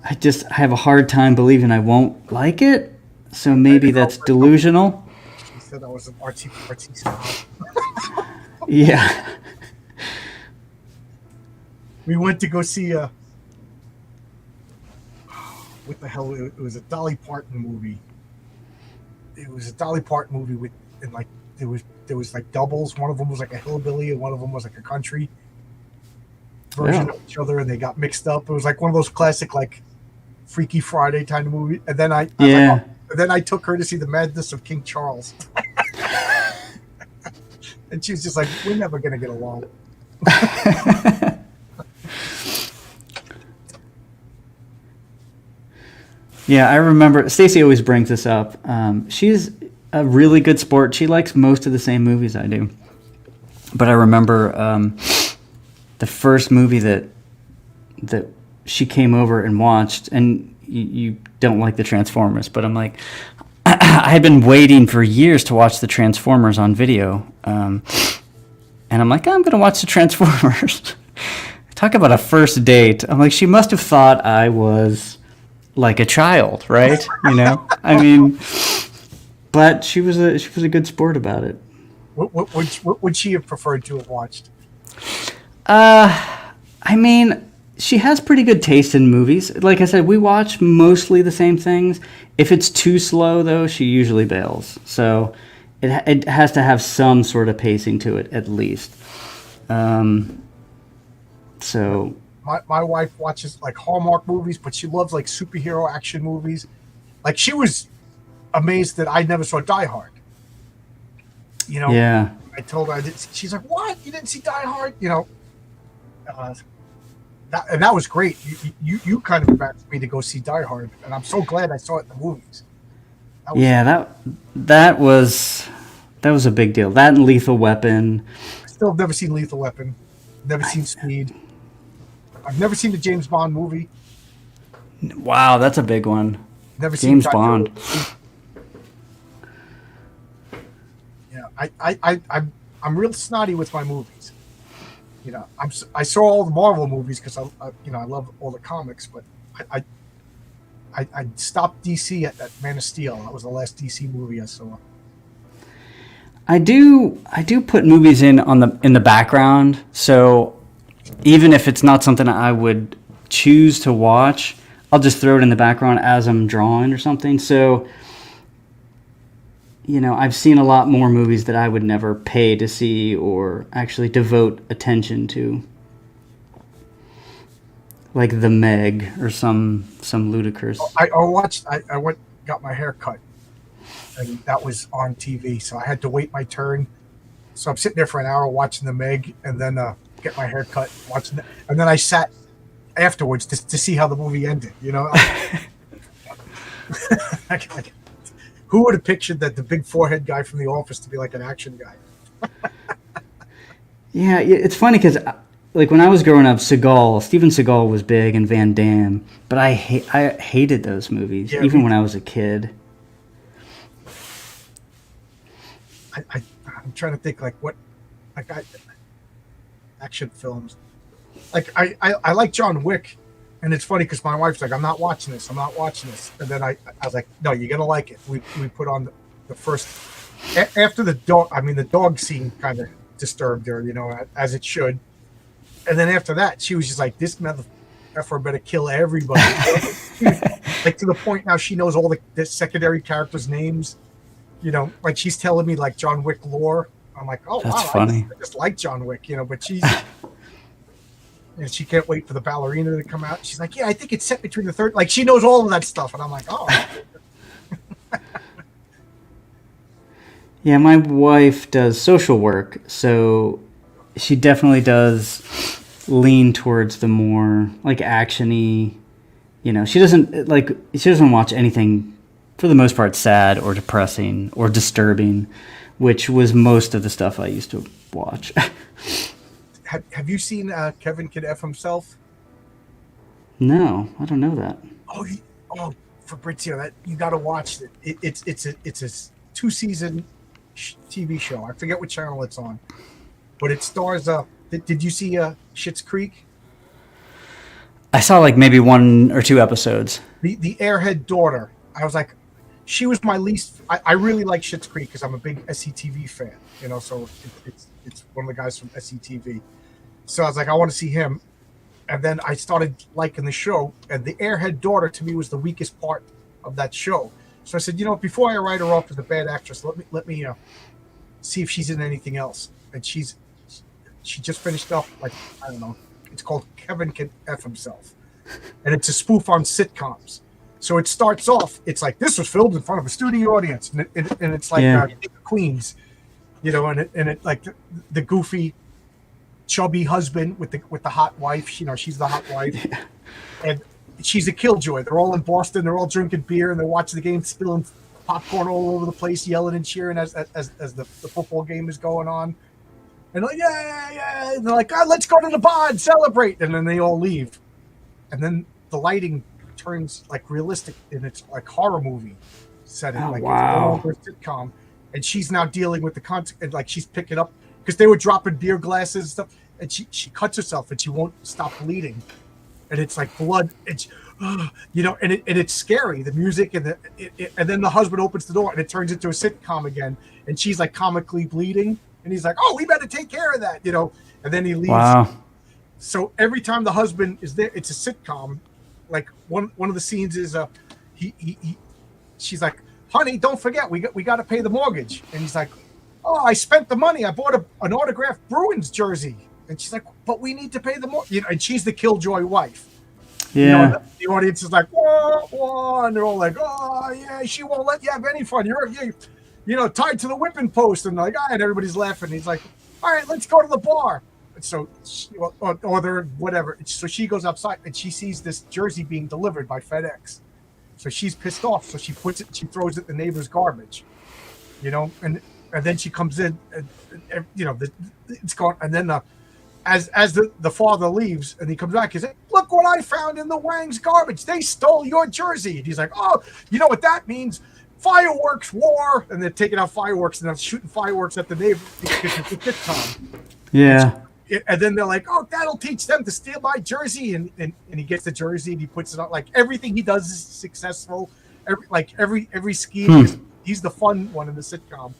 I have a hard time believing I won't like it. So maybe that's delusional. She said I was an artsy snob. Yeah. We went to go see what the hell? It was a Dolly Parton movie. It was a Dolly Parton movie there was like doubles. One of them was like a hillbilly and one of them was like a country version of each other, and they got mixed up. It was like one of those classic like Freaky Friday kind of movie. And then I took her to see The Madness of King Charles. And she was just like, we're never going to get along. Yeah, I remember. Stacy always brings this up. She's a really good sport. She likes most of the same movies I do. But I remember the first movie that she came over and watched, and you don't like the Transformers, but I'm like, I had been waiting for years to watch the Transformers on video. And I'm like, I'm going to watch the Transformers. Talk about a first date. I'm like, she must have thought I was like a child, right? You know, I mean, but she was a good sport about it. What would she have preferred to have watched? I mean, she has pretty good taste in movies. Like I said, we watch mostly the same things. If it's too slow, though, she usually bails. So it has to have some sort of pacing to it, at least. So my wife watches like Hallmark movies, but she loves like superhero action movies. Like she was amazed that I never saw Die Hard. You know, yeah. I told her I did. She's like, "What? You didn't see Die Hard?" You know, that was great. You kind of invited me to go see Die Hard, and I'm so glad I saw it in the movies. That was a big deal. That and Lethal Weapon. I still have never seen Lethal Weapon. Never seen Speed. I've never seen the James Bond movie. Wow, that's a big one. Never James seen Bond. Yeah, I'm real snotty with my movies. You know, I saw all the Marvel movies because I love all the comics, but I stopped DC at Man of Steel. That was the last DC movie I saw. I do put movies in the background, so even if it's not something I would choose to watch, I'll just throw it in the background as I'm drawing or something. So, you know, I've seen a lot more movies that I would never pay to see or actually devote attention to, like The Meg or some ludicrous. I got my hair cut, and that was on TV, so I had to wait my turn. So I'm sitting there for an hour watching The Meg, and then get my hair cut, watching it, and then I sat afterwards to see how the movie ended. You know, who would have pictured that the big forehead guy from The Office to be like an action guy? Yeah, it's funny because like when I was growing up, Steven Seagal was big and Van Damme, but I hated those movies even when I was a kid. I'm trying to think action films. Like I like John Wick, and it's funny because my wife's like, I'm not watching this, and then I was like, no, you're gonna like it. We put on the first after the dog. I mean, the dog scene kind of disturbed her, you know, as it should. And then after that, she was just like, this motherfucker better kill everybody. Like to the point now she knows all the secondary characters' names. You know, like she's telling me like John Wick lore. I'm like, oh, that's wow, funny. I just like John Wick, you know, but she's and she can't wait for the ballerina to come out. She's like, yeah, I think it's set between the third. Like she knows all of that stuff, and I'm like, oh. Yeah, my wife does social work, so she definitely does lean towards the more like actiony. You know, she doesn't watch anything for the most part sad or depressing or disturbing, which was most of the stuff I used to watch. Have you seen Kevin Can F Himself? No, I don't know that. Oh, Fabrizio, that you got to watch it. It's a 2-season TV show. I forget what channel it's on, but it stars. Did you see Schitt's Creek? I saw like maybe 1 or 2 episodes. The airhead daughter. I was like, she was my least. I really like Schitt's Creek because I'm a big SCTV fan. You know, so it's one of the guys from SCTV. So I was like, I want to see him. And then I started liking the show. And the airhead daughter to me was the weakest part of that show. So I said, you know, before I write her off as a bad actress, let me see if she's in anything else. And she just finished up, like, I don't know. It's called Kevin Can F Himself. And it's a spoof on sitcoms. So it starts off, it's like, this was filmed in front of a studio audience. And it's like Queens, you know, and it like the goofy, chubby husband with the hot wife. You know, she's the hot wife. Yeah. And she's a killjoy. They're all in Boston. They're all drinking beer and they're watching the game, spilling popcorn all over the place, yelling and cheering as the football game is going on. And like, yeah. And they're like, God, let's go to the bar and celebrate. And then they all leave. And then the lighting turns like realistic and it's like horror movie setting. Oh, Like it's no wow. longer a sitcom, and she's now dealing with the consequence. Like she's picking up because they were dropping beer glasses and stuff, and she cuts herself and she won't stop bleeding, and it's like blood. It's and it's scary. The music and then the husband opens the door and it turns into a sitcom again, and she's like comically bleeding, and he's like, "Oh, we better take care of that," and then he leaves. Wow. So every time the husband is there, it's a sitcom. Like one of the scenes is she's like, "Honey, don't forget we got to pay the mortgage," and he's like, "Oh, I spent the money. I bought an autographed Bruins jersey," and she's like, "But we need to pay the mortgage," and she's the killjoy wife. Yeah. The audience is like, "Whoa, whoa," and they're all like, "Oh yeah, she won't let you have any fun. You're tied to the whipping post," and like, and everybody's laughing. He's like, "All right, let's go to the bar." So or they're whatever. So she goes outside and she sees this jersey being delivered by FedEx. So she's pissed off. So she throws it in the neighbor's garbage, and then she comes in, and it's gone. And then as the father leaves and he comes back, he's like, "Look what I found in the Wang's garbage. They stole your jersey." And he's like, "Oh, you know what that means? Fireworks war." And they're taking out fireworks and they're shooting fireworks at the neighbor because it's a sitcom. Yeah. And then they're like, "Oh, that'll teach them to steal my jersey." And he gets the jersey and he puts it on. Like everything he does is successful. Every scheme, he's the fun one in the sitcom.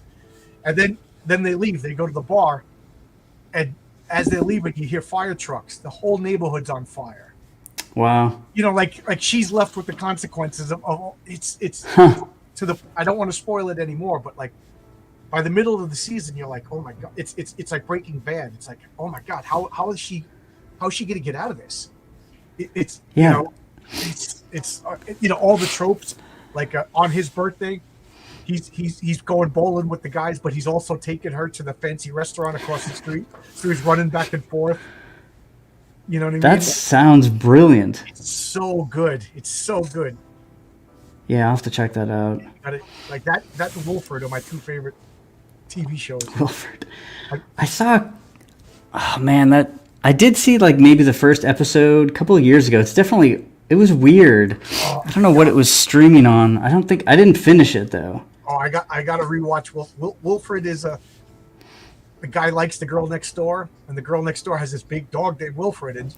And then they leave. They go to the bar, and as they're leaving, you hear fire trucks. The whole neighborhood's on fire. Wow. Like she's left with the consequences of it's to the. I don't want to spoil it anymore, but like by the middle of the season, you're like, "Oh my god!" It's like Breaking Bad. It's like, "Oh my god, how is she going to get out of this?" It's all the tropes. Like on his birthday, he's going bowling with the guys, but he's also taking her to the fancy restaurant across the street. So he's running back and forth. You know what I mean? That sounds brilliant. It's so good. It's so good. Yeah, I'll have to check that out. Like that and Wilfred are my two favorite TV shows. Wilfred. I saw. Oh man, I did see like maybe the first episode a couple of years ago. It was weird. I don't know what it was streaming on. I didn't finish it though. Oh, I got to rewatch. Wilfred is the guy likes the girl next door, and the girl next door has this big dog named Wilfred, and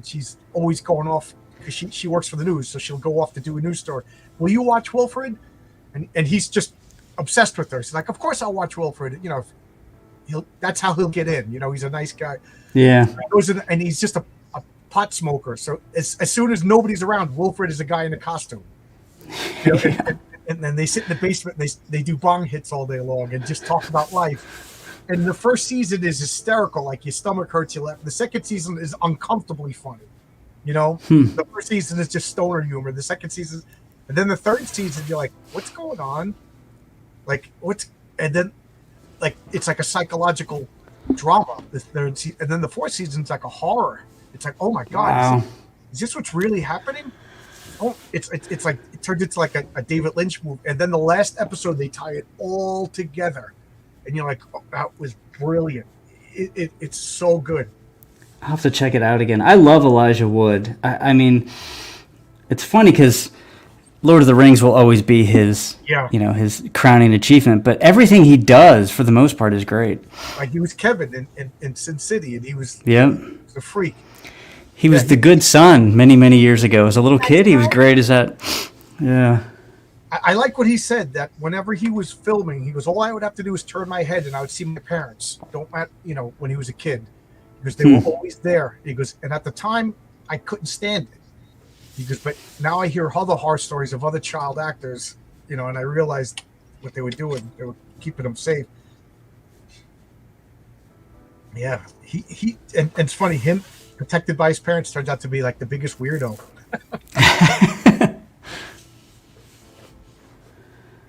she's always going off because she works for the news, so she'll go off to do a news story. Will you watch Wilfred? And he's just obsessed with her. She's like, "Of course I'll watch Wilfred." That's how he'll get in. He's a nice guy. Yeah. And he's just a pot smoker. So as soon as nobody's around, Wilfred is a guy in a costume. And then they sit in the basement and they do bong hits all day long and just talk about life. And the first season is hysterical, like your stomach hurts, you laugh. The second season is uncomfortably funny. The first season is just stoner humor. The second season, and then the third season, you're like, "What's going on?" And then like it's like a psychological drama. And then the fourth season's like a horror. It's like, "Oh my god, Wow. is this what's really happening?" Oh, it's like it turns into like a David Lynch movie. And then the last episode they tie it all together, and you're like, "Oh, that was brilliant." It's so good. I'll have to check it out again. I love Elijah Wood. I mean, it's funny because Lord of the Rings will always be his, his crowning achievement. But everything he does, for the most part, is great. Like he was Kevin in Sin City, and he was a freak. He was the good son many, many years ago. As a little kid, he was great as that. Yeah. I like what he said, that whenever he was filming, he goes, "All I would have to do is turn my head and I would see my parents." Don't matter, when he was a kid. Because they were always there. He goes, and at the time, I couldn't stand it. He goes, but now I hear other horror stories of other child actors, and I realized what they were doing. They were keeping them safe. Yeah, and it's funny, him protected by his parents turns out to be like the biggest weirdo.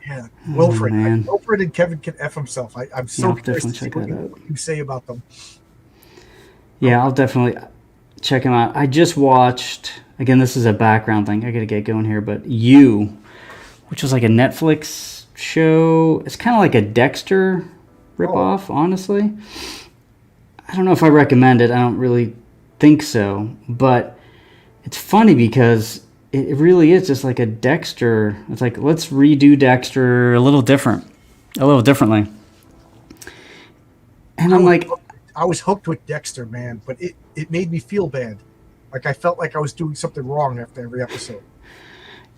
Yeah, Wilfred. Wilfred and Kevin can F himself. I'm so curious to see what you say about them. Yeah, I'll definitely check him out. I just watched, again, this is a background thing. I got to get going here, but You, which was like a Netflix show. It's kind of like a Dexter ripoff, honestly. I don't know if I recommend it. I don't really think so. But it's funny because it really is just like a Dexter. It's like, let's redo Dexter a little differently. And I'm like, I was hooked with Dexter, man, but it made me feel bad. Like I felt like I was doing something wrong after every episode.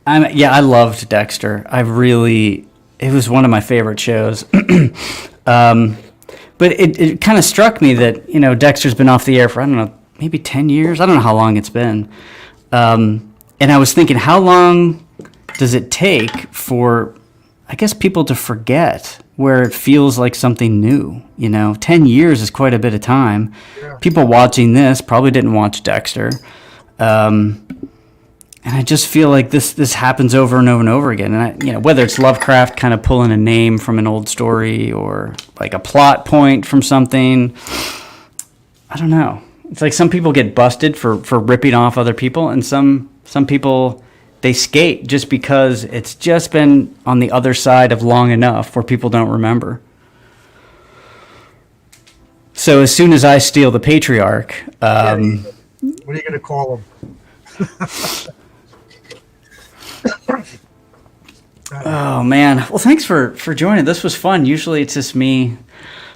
I loved Dexter. It was one of my favorite shows. But it kind of struck me that, Dexter's been off the air for, I don't know, maybe 10 years. I don't know how long it's been. And I was thinking, how long does it take for, I guess, people to forget where it feels like something new? 10 years is quite a bit of time. Yeah. People watching this probably didn't watch Dexter. And I just feel like this happens over and over and over again. And whether it's Lovecraft kind of pulling a name from an old story or like a plot point from something, I don't know. It's like some people get busted for ripping off other people, and some people, they skate just because it's just been on the other side of long enough where people don't remember. So as soon as I steal the Patriarch, What are you going to call him? Oh man! Well, thanks for joining. This was fun. Usually it's just me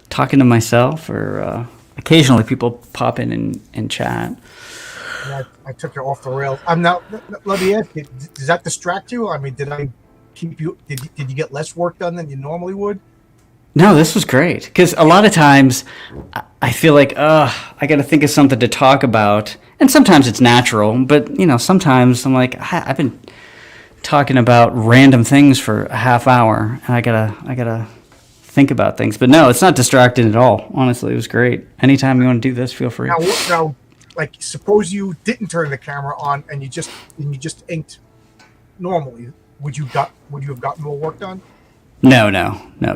talking to myself, or occasionally people pop in and chat. I took you off the rails. I'm now. Let me ask you: does that distract you? I mean, did I keep you? Did you get less work done than you normally would? No, this was great, because a lot of times I feel like, I got to think of something to talk about, and sometimes it's natural, but sometimes I'm like, I've been talking about random things for a half hour, and I gotta think about things. But no, it's not distracting at all. Honestly, it was great. Anytime you want to do this, feel free. Now, like, suppose you didn't turn the camera on and you just inked normally. Would you have gotten more work done? No,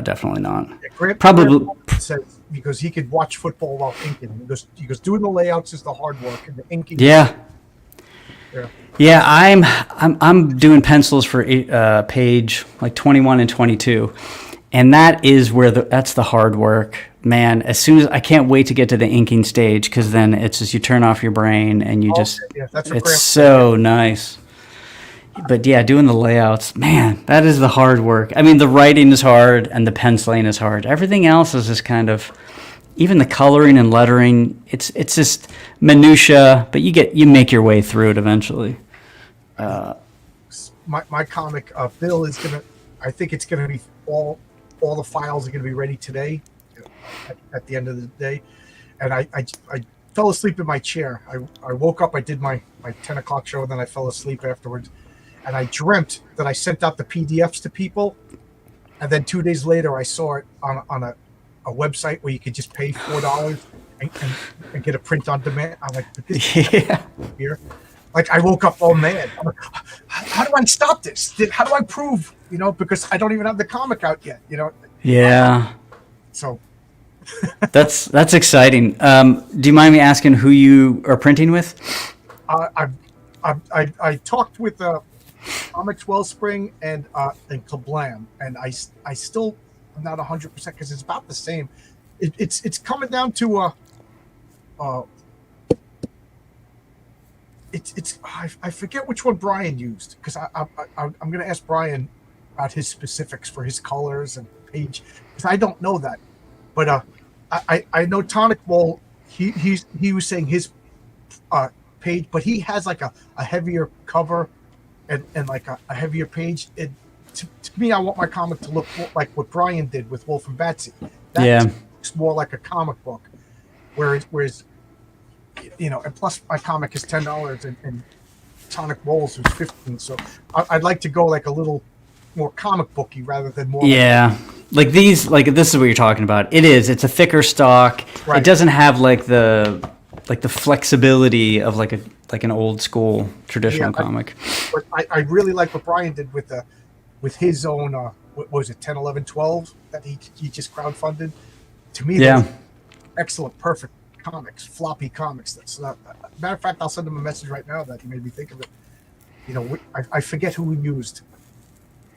definitely not. Yeah, Grant Probably says, because he could watch football while inking. He goes, doing the layouts is the hard work, and the inking. Yeah. Yeah. Yeah, I'm doing pencils for page like 21 and 22, and that is where that's the hard work, man. As soon as I can't wait to get to the inking stage, because then it's just you turn off your brain and you That's it's so nice. But yeah, doing the layouts, man, that is the hard work. I mean, the writing is hard and the penciling is hard. Everything else is just kind of, even the coloring and lettering, it's just minutia, but you make your way through it eventually. My comic, Bill is gonna. I think it's gonna be all the files are gonna be ready today, at the end of the day, and I fell asleep in my chair. I woke up. I did my 10 o'clock show, and then I fell asleep afterwards, and I dreamt that I sent out the PDFs to people, and then 2 days later I saw it on a website where you could just pay $4 and get a print on demand. I'm like, Yeah. Here. Like, I woke up all mad. I'm like, how do I stop this? How do I prove? Because I don't even have the comic out yet. Yeah. So that's exciting. Do you mind me asking who you are printing with? I talked with Comics Wellspring and Kablam, and I still am not 100% because it's about the same. It's coming down to I forget which one Brian used, because I'm going to ask Brian about his specifics for his colors and page, because I don't know that. But I know Tonic Wall, he was saying his page, but he has like a heavier cover and like a heavier page. To me, I want my comic to look like what Brian did with Wolf and Batsy. That looks more like a comic book, whereas and plus my comic is $10 and Tonic Rolls is $15. So I'd like to go like a little more comic booky rather than more. Yeah, like these, like this is what you're talking about. It's a thicker stock. Right. It doesn't have like the flexibility of like an old school traditional comic. But I really like what Brian did with his own what was it, 10, 11, 12 that he just crowdfunded. To me, those excellent, perfect comics, floppy comics. That's not. Matter of fact, I'll send him a message right now that he made me think of it. I forget who we used,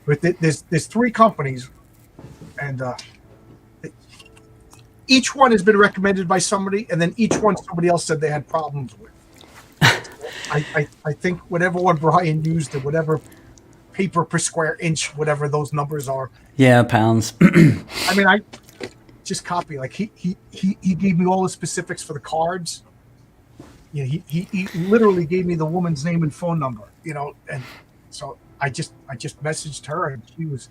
but there's 3 companies, and each one has been recommended by somebody, and then each one somebody else said they had problems with. I think whatever one Brian used, or whatever paper per square inch, whatever those numbers are. Yeah, pounds. I mean, I just copy. Like he gave me all the specifics for the cards. You know, he literally gave me the woman's name and phone number. You know, and so I just messaged her, and she was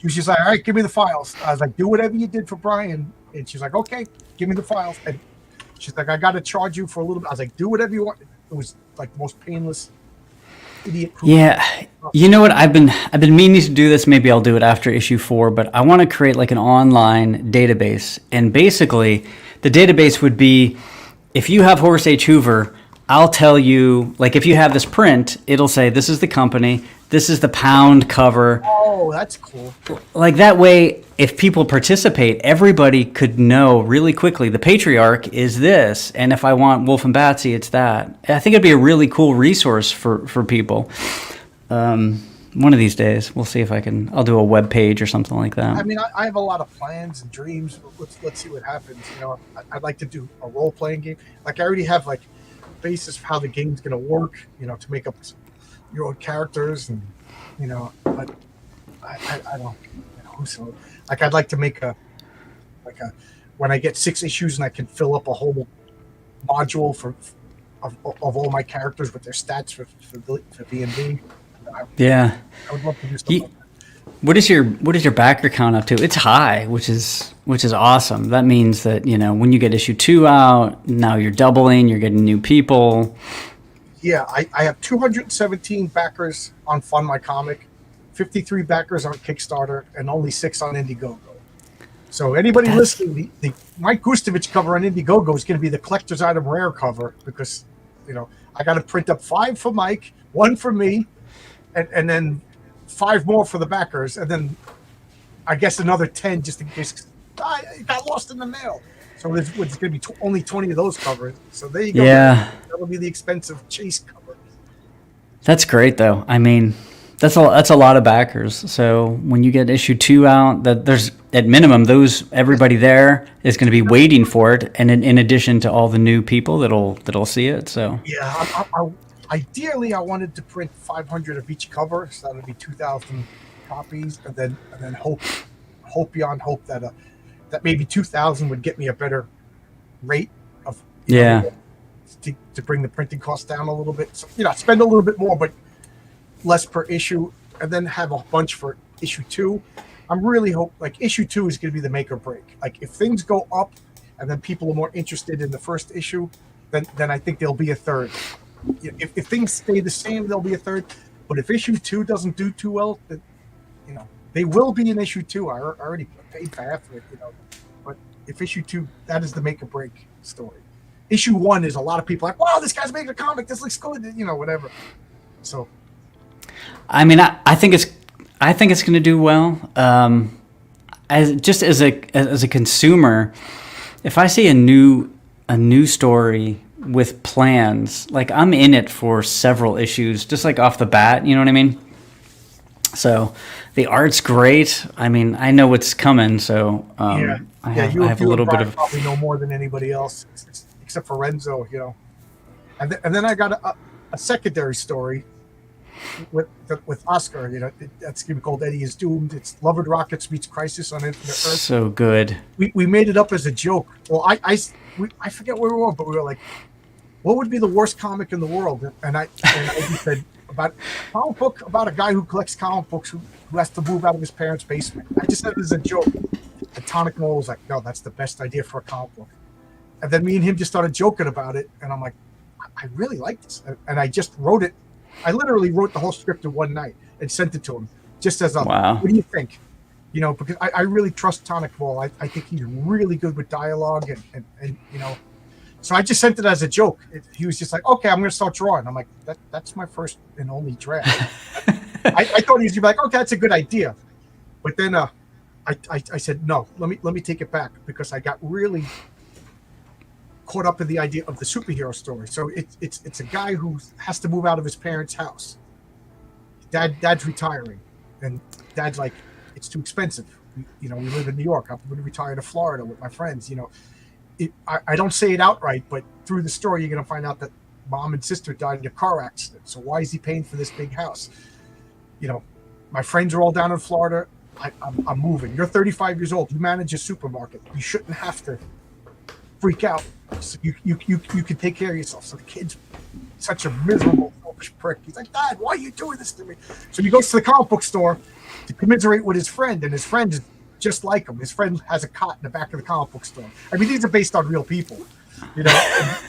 just like, all right, give me the files. I was like, do whatever you did for Brian, and she's like, okay, give me the files. And she's like, I got to charge you for a little bit. I was like, do whatever you want. It was like the most painless idiot. Yeah, you know what? I've been meaning to do this. Maybe I'll do it after issue 4. But I want to create like an online database, and basically, the database would be, if you have Horace H. Hoover, I'll tell you, like, if you have this print, it'll say this is the company, this is the pound cover. Oh, that's cool. Like that way, if people participate, everybody could know really quickly the Patriarch is this, and if I want Wolf and Batsy, it's that. I think it'd be a really cool resource for people. One of these days, we'll see if I'll do a web page or something like that. I mean, I have a lot of plans and dreams. Let's see what happens. You know, I'd like to do a role playing game. Like I already have like basis of how the game's going to work. You know, to make up your own characters, and you know, but I don't. You know, so like I'd like to make a when I get 6 issues and I can fill up a whole module of all my characters with their stats for D&D. Yeah, I would love to do something like that. What is your backer count up to? It's high, which is awesome. That means that, you know, when you get issue 2 out, now you're doubling, you're getting new people. Yeah, I have 217 backers on Fund My Comic, 53 backers on Kickstarter, and only 6 on Indiegogo. So anybody listening, the Mike Gustovich cover on Indiegogo is going to be the collector's item rare cover, because, you know, I got to print up 5 for Mike, 1 for me, and then 5 more for the backers, and then I guess another 10 just in case I got lost in the mail. So it's going to be only 20 of those covered. So there you go. Yeah, that'll be the expensive Chase cover. That's great, though. I mean, that's a lot of backers. So when you get issue 2 out, that there's at minimum everybody there is going to be waiting for it, and in addition to all the new people that'll see it. So yeah, ideally, I wanted to print 500 of each cover, so that would be 2,000 copies, and then hope beyond hope that maybe 2,000 would get me a better rate of to bring the printing costs down a little bit. So, you know, spend a little bit more, but less per issue, and then have a bunch for issue 2. I'm really like issue 2 is going to be the make or break. Like if things go up, and then people are more interested in the first issue, then I think there'll be a third. If things stay the same, there'll be a third. But if issue 2 doesn't do too well, then, you know, they will be in issue 2. I already paid for half of it, you know. But if issue 2, that is the make or break story. Issue 1 is a lot of people like, wow, this guy's making a comic. This looks good, you know, whatever. So, I mean, I think it's going to do well. As a consumer, if I see a new story with plans, like I'm in it for several issues, just like off the bat, you know what I mean? So the art's great. I mean, I know what's coming, so I have a little bit of probably know more than anybody else, except for Renzo, you know. And then I got a secondary story with Oscar, you know. That's going to be called Eddie is Doomed. It's Love and Rockets meets Crisis on Infinite Earth. So good. We made it up as a joke. Well, I forget where we were, but we were like, what would be the worst comic in the world? And I just said about a comic book about a guy who collects comic books who has to move out of his parents' basement. I just said it as a joke. And Tonic Noel was like, no, that's the best idea for a comic book. And then me and him just started joking about it, and I'm like, I really like this. And I just wrote it. I literally wrote the whole script in one night and sent it to him, just as a, wow. What do you think? You know, because I really trust Tonic Noel. I think he's really good with dialogue, and you know. So I just sent it as a joke. He was just like, okay, I'm going to start drawing. I'm like, that's my first and only draft. I thought he was going to be like, okay, that's a good idea. But then I said, no, let me take it back, because I got really caught up in the idea of the superhero story. So it's a guy who has to move out of his parents' house. Dad's retiring, and Dad's like, it's too expensive. You know, we live in New York. I'm going to retire to Florida with my friends, you know. I don't say it outright, but through the story, you're going to find out that mom and sister died in a car accident. So why is he paying for this big house? You know, my friends are all down in Florida. I'm moving. You're 35 years old. You manage a supermarket. You shouldn't have to freak out. So you can take care of yourself. So the kid's such a miserable, selfish prick. He's like, Dad, why are you doing this to me? So he goes to the comic book store to commiserate with his friend, and his friend is just like him. His friend has a cot in the back of the comic book store. I mean, these are based on real people. You know,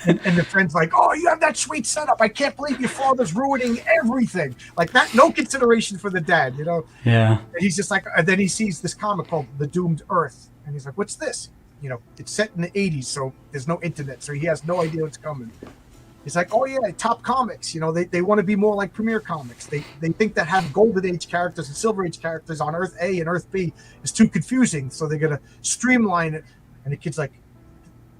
and the friend's like, oh, you have that sweet setup. I can't believe your father's ruining everything. Like that, no consideration for the dad, you know? Yeah. And he's just like, and then he sees this comic called The Doomed Earth. And he's like, what's this? You know, it's set in the 80s, so there's no internet. So he has no idea what's coming. He's like, oh, yeah, Top Comics. You know, they want to be more like Premier Comics. They think that having Golden Age characters and Silver Age characters on Earth A and Earth B is too confusing. So they're going to streamline it. And the kid's like,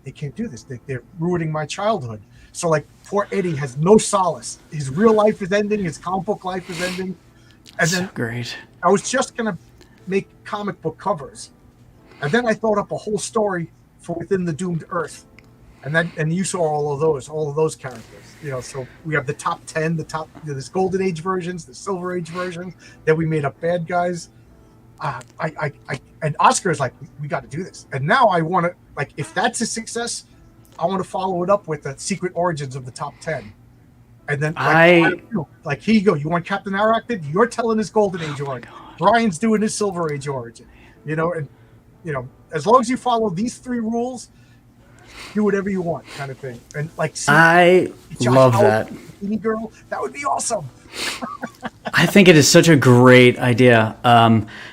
they can't do this. They're ruining my childhood. So like poor Eddie has no solace. His real life is ending. His comic book life is ending. And then great. I was just going to make comic book covers. And then I thought up a whole story for Within the Doomed Earth. And you saw all of those characters. You know, so we have the top 10, there's Golden Age versions, the Silver Age versions. Then we made up bad guys. And Oscar is like, we got to do this. And now I want to, like, if that's a success, I want to follow it up with the secret origins of the top 10. And then, like here you go. You want Captain Arachnid? You're telling his Golden Age origin. Brian's doing his Silver Age origin. You know, and you know, as long as you follow these 3 rules, do whatever you want, kind of thing. And like, I love that. Girl, that would be awesome. I think it is such a great idea.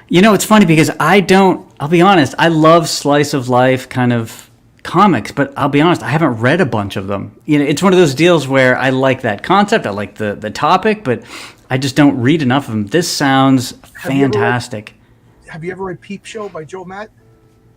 You know, it's funny because I'll be honest, I love slice of life kind of comics, but I'll be honest, I haven't read a bunch of them. You know, it's one of those deals where I like that concept, I like the topic, but I just don't read enough of them. This sounds fantastic. Have you ever read Peep Show by Joe Matt?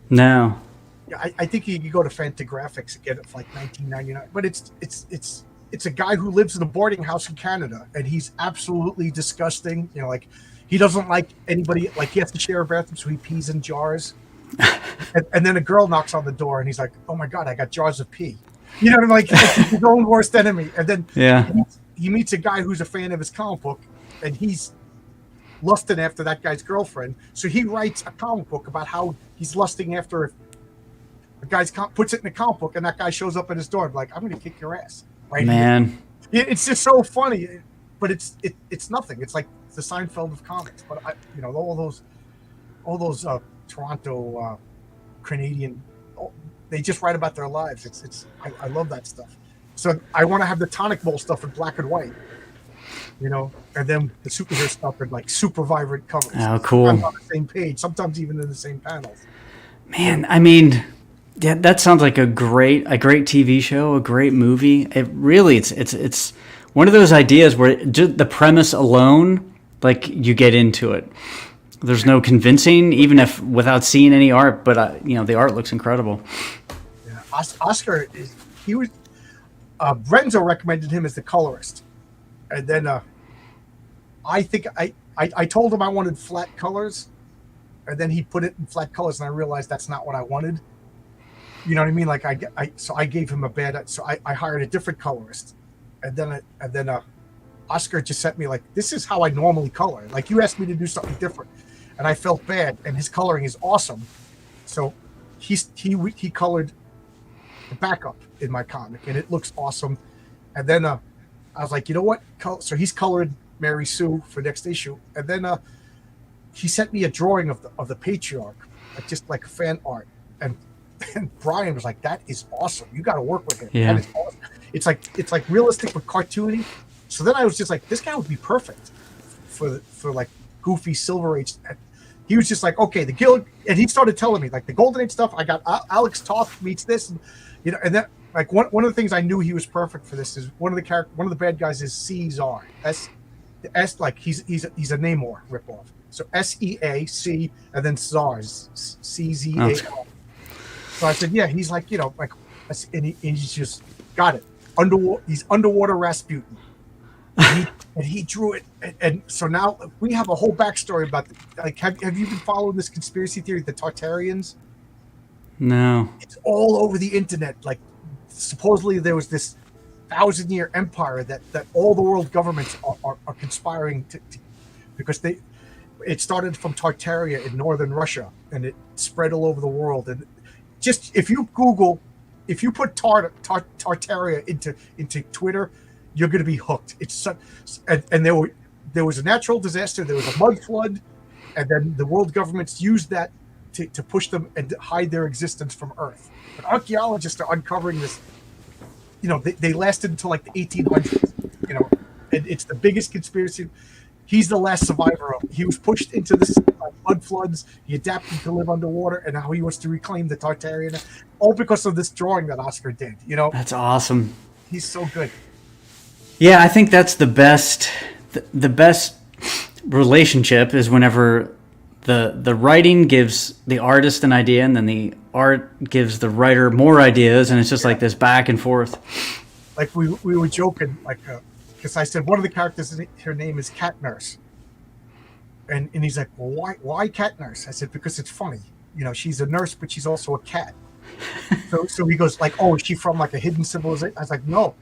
No. Yeah, I think you could go to Fantagraphics and get it for like $19.99. But it's a guy who lives in a boarding house in Canada, and he's absolutely disgusting. You know, like he doesn't like anybody. Like he has to share a bathroom, so he pees in jars. and then a girl knocks on the door, and he's like, "Oh my God, I got jars of pee." You know, like his own worst enemy. And then he meets a guy who's a fan of his comic book, and he's lusting after that guy's girlfriend. So he writes a comic book about how he's lusting after a guy's puts it in a comic book, and that guy shows up at his door and like, I'm going to kick your ass. Right, man. It's just so funny, but it's nothing. It's like the Seinfeld of comics. But you know, all those Toronto Canadian, they just write about their lives. I love that stuff. So I want to have the Tonic Bowl stuff in black and white, you know, and then the superhero stuff in like super vibrant colors. Oh, cool. Sometimes on the same page, sometimes even in the same panels. Man, I mean, yeah, that sounds like a great TV show, a great movie. It really, it's one of those ideas where just the premise alone, like you get into it. There's no convincing, even if without seeing any art. But you know, the art looks incredible. Yeah, Oscar Renzo recommended him as the colorist, and then I think I told him I wanted flat colors, and then he put it in flat colors, and I realized that's not what I wanted. You know what I mean? Like so I gave him I hired a different colorist, and then Oscar just sent me like, this is how I normally color. Like you asked me to do something different, and I felt bad. And his coloring is awesome, so he colored the backup in my comic, and it looks awesome. And then I was like, you know what? So he's colored Mary Sue for next issue, and then he sent me a drawing of the patriarch, just like fan art, and Brian was like, that is awesome. You got to work with him. Yeah. That is awesome. It's like realistic but cartoony. So then I was just like, this guy would be perfect for like goofy Silver Age. And he was just like, okay, the guild, and he started telling me like the Golden Age stuff. I got Alex Toth meets this, and you know, and then like one of the things I knew he was perfect for this is one of the bad guys is Caesar. S like he's a Namor ripoff. So SEAC and then Czars CZAR. So I said, yeah, he's like, you know, like, and he's just got it. He's underwater Rasputin. And he drew it. And so now we have a whole backstory about, like, have you been following this conspiracy theory, the Tartarians? No. It's all over the internet. Like, supposedly there was this 1,000-year empire that all the world governments are conspiring to because it started from Tartaria in northern Russia and it spread all over the world. And just if you put Tartaria into Twitter, you're going to be hooked. And there was a natural disaster, there was a mud flood, and then the world governments used that to push them and hide their existence from Earth. But archaeologists are uncovering this. They lasted until like the 1800s. And it's the biggest conspiracy. He's the last survivor of it. He was pushed into this mud floods. He adapted to live underwater, and now he wants to reclaim the Tartarian, all because of this drawing that Oscar did. That's awesome. He's so good. Yeah, I think that's the best. The best relationship is whenever the writing gives the artist an idea, and then the art gives the writer more ideas, and it's just like this back and forth. Like we were joking, because I said one of the characters, her name is Cat Nurse, and he's like, well, why Cat Nurse? I said, because it's funny. She's a nurse, but she's also a cat. so he goes like, oh, is she from like a hidden civilization? I was like, no.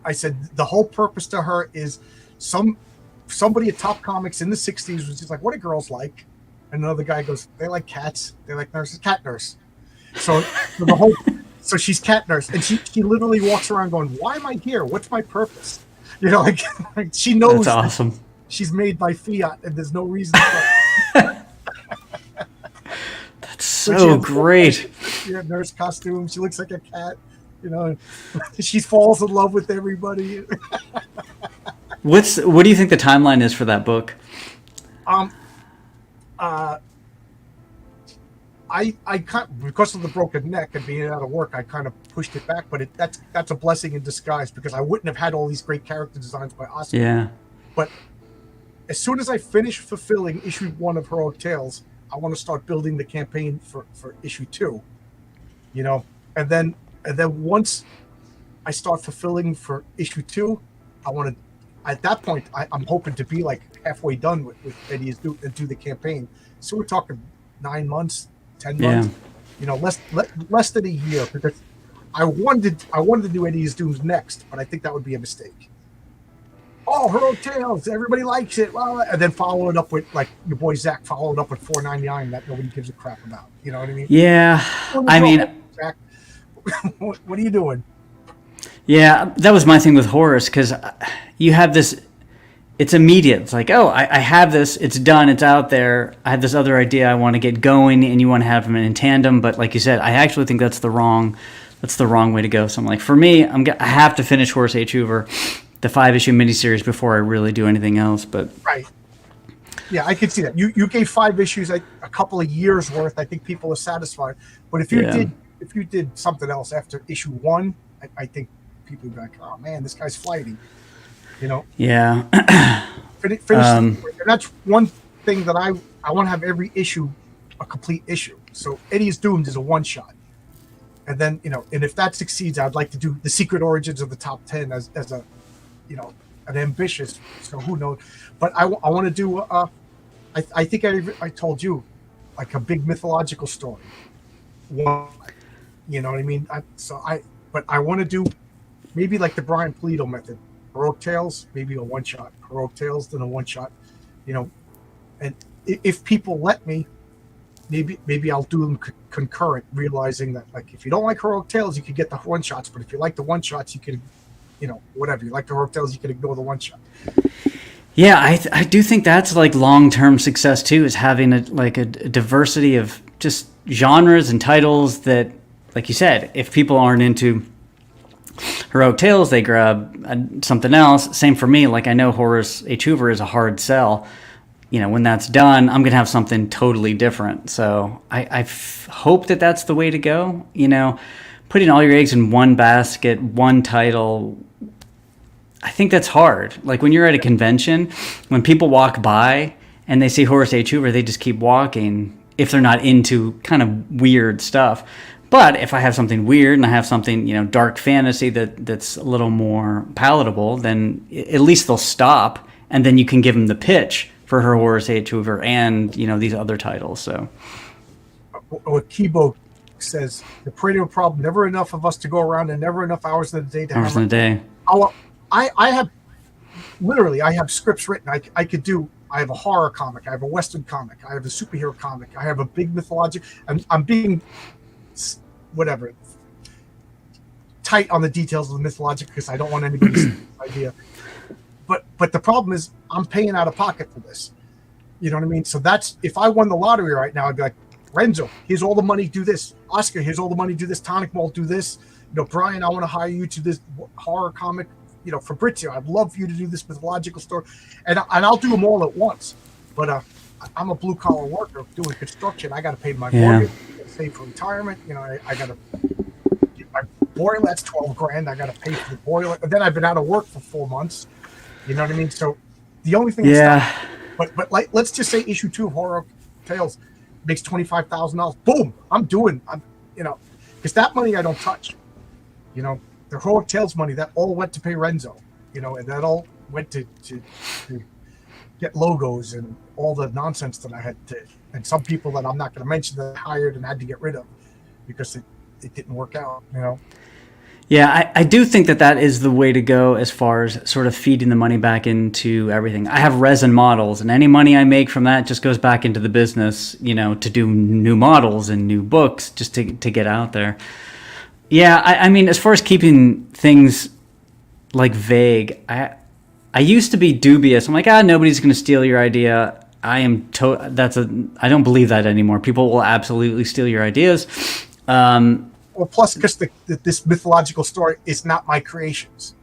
I said the whole purpose to her is somebody at Top Comics in the 60s was just like, what do girls like? And another guy goes, they like cats. They like nurses. Cat Nurse. So she's Cat Nurse, and she literally walks around going, why am I here? What's my purpose? Like she knows. That's awesome. She's made by fiat, and there's no reason. For That's so great. She had nurse costume. She looks like a cat. She falls in love with everybody. What do you think the timeline is for that book? I because of the broken neck and being out of work, I kind of pushed it back. But that's a blessing in disguise, because I wouldn't have had all these great character designs by Oscar. Yeah. But as soon as I finish fulfilling issue 1 of Heroic Tales, I want to start building the campaign for issue 2. And then once I start fulfilling for issue 2, I want to. At that point, I'm hoping to be like halfway done with Eddie Is Doomed and do the campaign. So we're talking 9 months, 10 months, less than a year, because I wanted to do Eddie Is Doomed next, but I think that would be a mistake. Oh, Heroic Tales, everybody likes it, well, and then follow it up with like your boy Zach followed up with 499 that nobody gives a crap about. You know what I mean? Yeah, I mean, Zach, what are you doing? Yeah, that was my thing with Horus, because you have this, it's immediate. It's like, oh, I have this, it's done, it's out there. I have this other idea I want to get going, and you want to have them in tandem. But like you said, I actually think that's the wrong way to go. So I'm like, for me, I have to finish Horace H. Hoover, the 5-issue miniseries, before I really do anything else. But right. Yeah, I can see that. You gave 5 issues, a couple of years worth. I think people are satisfied. But if you did something else after issue 1, I think people would be like, oh man, this guy's flighty. Yeah. Finish. And that's one thing that I want to have every issue a complete issue. So Eddie Is Doomed is a one-shot. And then, and if that succeeds, I'd like to do the Secret Origins of the Top 10 as a, an ambitious, so who knows. But I want to do, I think I told you, like a big mythological story. One, you know what I mean? But I want to do maybe like the Brian Polito method. Heroic Tales, maybe a one-shot. Heroic Tales, then a one-shot. And if people let me, maybe I'll do them concurrent, realizing that, like, if you don't like Heroic Tales, you can get the one-shots. But if you like the one-shots, you can, whatever. You like the Heroic Tales, you can ignore the one-shot. Yeah, I do think that's like long-term success too, is having a diversity of just genres and titles that, like you said, if people aren't into Heroic Tales, they grab something else. Same for me. Like, I know Horace H. Hoover is a hard sell. When that's done, I'm going to have something totally different. So I hope that that's the way to go. Putting all your eggs in one basket, one title, I think that's hard. Like, when you're at a convention, when people walk by and they see Horace H. Hoover, they just keep walking if they're not into kind of weird stuff. But if I have something weird and I have something, dark fantasy that's a little more palatable, then at least they'll stop, and then you can give them the pitch for her Horace H. Hoover and, these other titles. So what Kibo says, the perennial problem, never enough of us to go around and never enough hours in the day to I have literally, I have scripts written. I could do. I have a horror comic. I have a western comic. I have a superhero comic. I have a big mythologic. I'm being whatever tight on the details of the mythologic because I don't want anybody's idea. But the problem is I'm paying out of pocket for this. You know what I mean? So that's, if I won the lottery right now, I'd be like, Renzo, here's all the money, do this. Oscar, here's all the money, do this. Tonic Mall, do this. You know, Brian, I want to hire you to this horror comic. You know, Fabrizio, I'd love for you to do this mythological story. And I'll do them all at once. But I'm a blue collar worker doing construction. I got to pay my mortgage, save for retirement. You know, I got to get my boiler. That's $12,000. I got to pay for the boiler. And then I've been out of work for 4 months. You know what I mean? So the only thing but like, let's just say issue 2 of Horror Tales makes $25,000. Boom, I'm you know, because that money I don't touch. You know, the Horror Tales money, that all went to pay Renzo. You know, and that all went to get logos and all the nonsense that I had to, and some people that I'm not going to mention that I hired and had to get rid of because it didn't work out. You know. Yeah, I do think that is the way to go as far as sort of feeding the money back into everything. I have resin models, and any money I make from that just goes back into the business, you know, to do new models and new books just to get out there. Yeah, I mean, as far as keeping things like vague, I used to be dubious. I'm like, nobody's going to steal your idea. I don't believe that anymore. People will absolutely steal your ideas. Well, plus, because this mythological story is not my creations,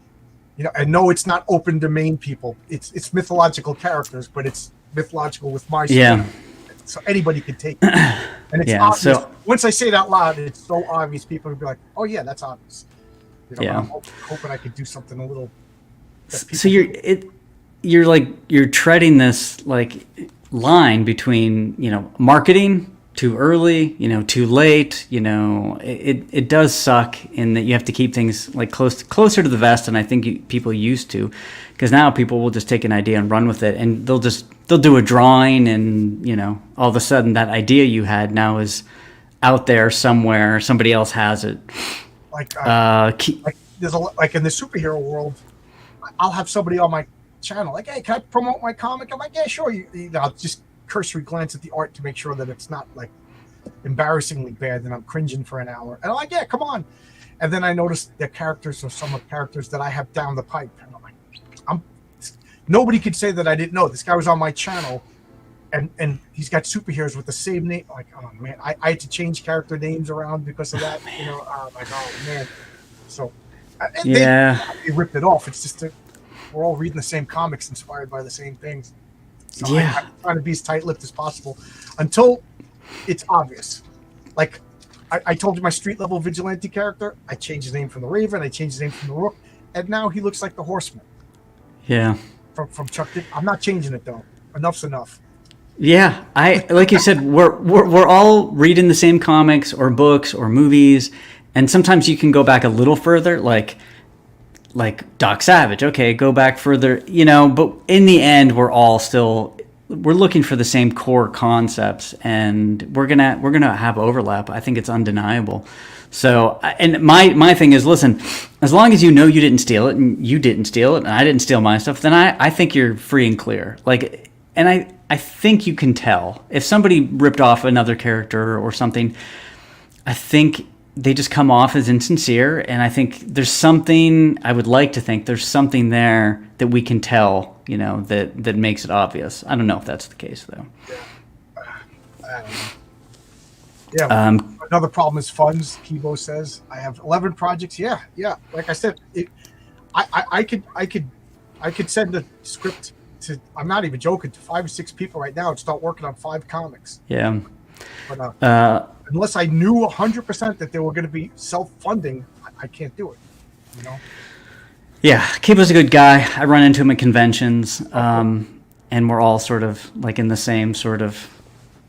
you know, and no, it's not open domain people. It's mythological characters, but it's mythological with my story. Yeah. So anybody can take it, and it's obvious. So once I say it out loud, it's so obvious. People will be like, "Oh yeah, that's obvious." You know, I'm hoping I could do something a little. So you're treading this like line between, you know, marketing. Too early, you know, too late, you know, it does suck in that you have to keep things like closer to the vest than I think people used to, because now people will just take an idea and run with it, and they'll do a drawing, and, you know, all of a sudden that idea you had now is out there somewhere, somebody else has it. Like there's like in the superhero world, I'll have somebody on my channel like, "Hey, can I promote my comic?" I'm like, "Yeah, sure." You know, just cursory glance at the art to make sure that it's not like embarrassingly bad and I'm cringing for an hour. And I'm like, "Yeah, come on." And then I noticed the characters are some of the characters that I have down the pipe. And I'm like, nobody could say that I didn't know. This guy was on my channel and he's got superheroes with the same name. Like, oh man, I had to change character names around because of that. You know, like, oh man. So they ripped it off. It's just we're all reading the same comics inspired by the same things. So I'm trying to be as tight-lipped as possible until it's obvious. Like I told you, my street-level vigilante character, I changed his name from the Raven, I changed his name from the Rook, and now he looks like the Horseman. Yeah. From Chuck Dick. I'm not changing it though. Enough's enough. Yeah, like you said, we're all reading the same comics or books or movies, and sometimes you can go back a little further, like Doc Savage. Okay, go back further, you know, but in the end we're looking for the same core concepts, and we're gonna have overlap. I think it's undeniable. So, and my thing is, listen, as long as you know you didn't steal it, and you didn't steal it, and I didn't steal my stuff, then I think you're free and clear. Like, and I think you can tell if somebody ripped off another character or something. I think they just come off as insincere, and I think there's something, I would like to think there's something there that we can tell, you know, that makes it obvious. I don't know if that's the case, though. I don't know. Yeah. Another problem is funds. Kibo says I have 11 projects. Yeah. Like I said, I could send a script to, I'm not even joking, to 5 or 6 people right now and start working on 5 comics. Yeah. But unless I knew 100% that they were going to be self-funding, I can't do it. You know. Yeah, Kibo's a good guy. I run into him at conventions, and we're all sort of like in the same sort of,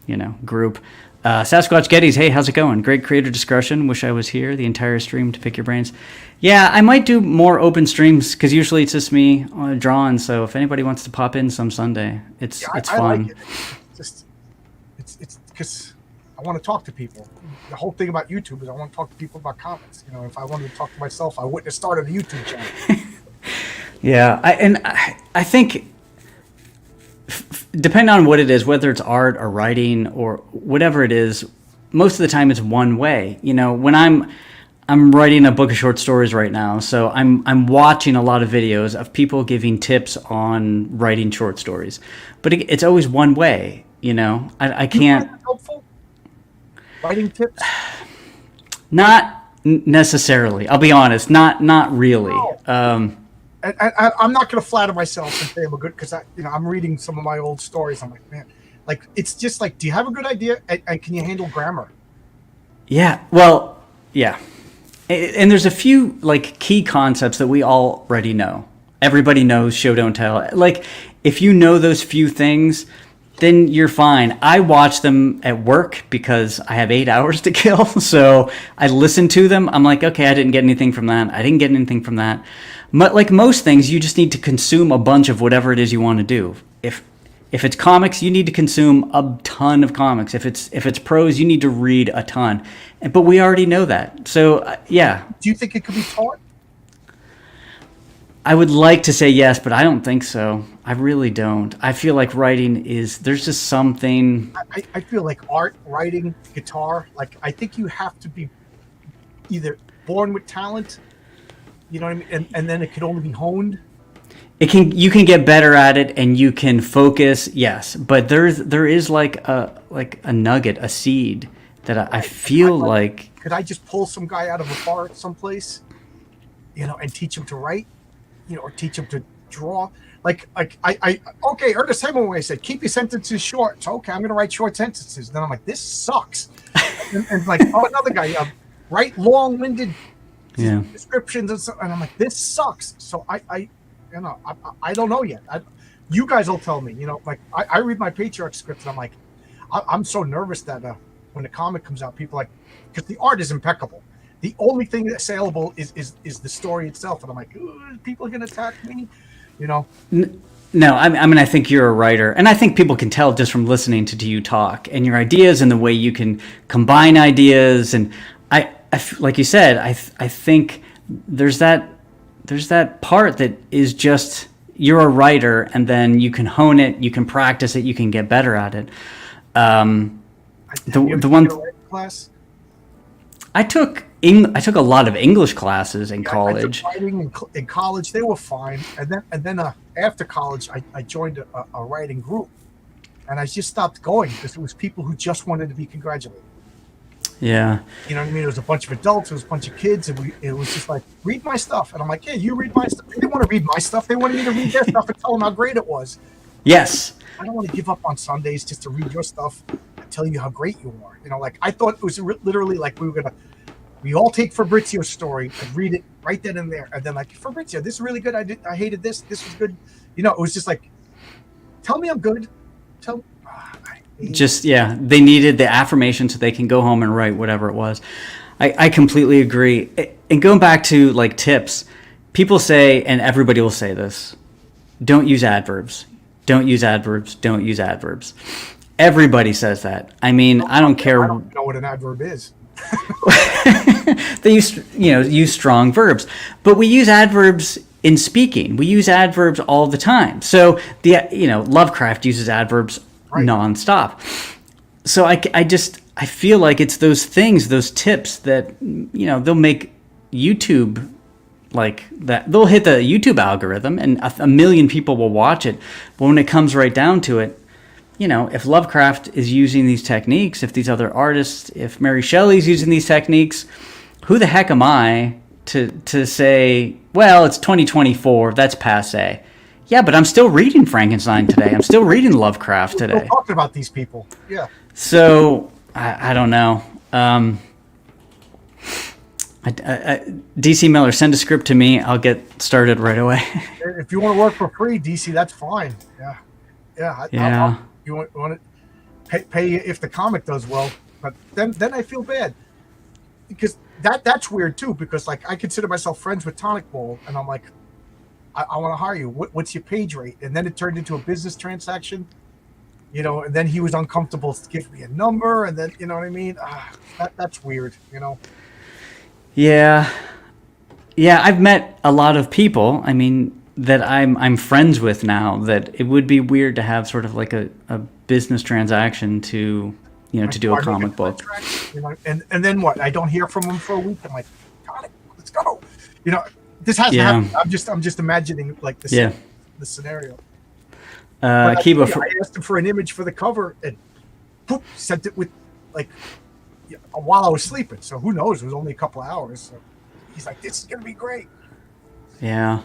you know, group. Sasquatch Geddes, hey, how's it going? Great creator discussion. Wish I was here the entire stream to pick your brains. Yeah, I might do more open streams because usually it's just me drawing. So if anybody wants to pop in some Sunday, it's fun. I like it. It's because I want to talk to people. The whole thing about YouTube is I want to talk to people about comics. You know, if I wanted to talk to myself, I wouldn't have started a YouTube channel. Yeah, I think depending on what it is, whether it's art or writing or whatever it is, most of the time it's one way. You know, when I'm writing a book of short stories right now, so I'm watching a lot of videos of people giving tips on writing short stories, but it's always one way. You know, I can't. You find it helpful? Writing tips? Not necessarily. I'll be honest. Not really. No. I'm not going to flatter myself and say I'm a good, because I'm reading some of my old stories. I'm like, man, like it's just like, do you have a good idea and can you handle grammar? Yeah. Well, yeah. And there's a few like key concepts that we already know. Everybody knows show don't tell. Like if you know those few things, then you're fine. I watch them at work because I have 8 hours to kill. So I listen to them. I'm like, okay, I didn't get anything from that. I didn't get anything from that. But like most things, you just need to consume a bunch of whatever it is you want to do. If it's comics, you need to consume a ton of comics. If it's prose, you need to read a ton. But we already know that. So yeah. Do you think it could be taught? I would like to say yes, but I don't think so. I really don't. I feel like writing there's just something. I feel like art, writing, guitar, like I think you have to be either born with talent, you know what I mean? And then it could only be honed. You can get better at it and you can focus, yes. But there is like a nugget, a seed that I feel like. Could I just pull some guy out of a bar someplace, and teach him to write? Or teach them to draw. Like I okay, Ernest Hemingway said, keep your sentences short. So okay, I'm gonna write short sentences. Then I'm like, this sucks. and like, another guy, write long-winded descriptions and I'm like, this sucks. So I don't know yet. You guys will tell me. Like I read my Patriarch scripts and I'm like, I'm so nervous that when the comic comes out, people like, because the art is impeccable. The only thing that's saleable is the story itself, and I'm like, people are gonna attack me, No, I mean, I think you're a writer, and I think people can tell just from listening to you talk and your ideas and the way you can combine ideas. And I like you said, I think there's that part that is just you're a writer, and then you can hone it, you can practice it, you can get better at it. The one class. I took a lot of English classes in college. I took writing in college. They were fine. And then after college, I joined a writing group, and I just stopped going because it was people who just wanted to be congratulated. Yeah. You know what I mean? It was a bunch of adults. It was a bunch of kids, and it was just like, read my stuff. And I'm like, yeah, you read my stuff. They didn't want to read my stuff. They wanted me to read their stuff and tell them how great it was. Yes. I don't want to give up on Sundays just to read your stuff and tell you how great you are. Like I thought it was literally like we all take Fabrizio's story and read it right then and there. And then like, Fabrizio, this is really good. I hated this. This was good. It was just like, tell me I'm good. They needed the affirmation so they can go home and write whatever it was. I completely agree. And going back to like tips, people say, and everybody will say this, don't use adverbs. Don't use adverbs. Don't use adverbs. Everybody says that. I mean, I don't care. I don't know what an adverb is. They use strong verbs, but we use adverbs in speaking. We use adverbs all the time. So Lovecraft uses adverbs nonstop. So I feel like it's those things, those tips that they'll make YouTube like that. They'll hit the YouTube algorithm and a million people will watch it. But when it comes right down to it, if Lovecraft is using these techniques, if these other artists, if Mary Shelley's using these techniques, who the heck am I to say, well, it's 2024, that's passé. Yeah, but I'm still reading Frankenstein today. I'm still reading Lovecraft today. We're talking about these people. Yeah. So, I don't know. DC Miller, send a script to me. I'll get started right away. If you want to work for free, DC, that's fine. Yeah. Yeah. You want to pay if the comic does well, but then I feel bad because that's weird too. Because like I consider myself friends with Tonic Ball, and I'm like, I want to hire you. What's your page rate? And then it turned into a business transaction, And then he was uncomfortable to give me a number, and then you know what I mean. That's weird, Yeah. I've met a lot of people. I mean, that I'm friends with now, that it would be weird to have sort of like a business transaction to, to do a comic book. And then what? I don't hear from him for a week. I'm like, got it, let's go. This hasn't happened. I'm just imagining like the scenario. Kiba, I asked him for an image for the cover and poof, sent it with like while I was sleeping. So who knows? It was only a couple of hours. So he's like, this is gonna be great. Yeah.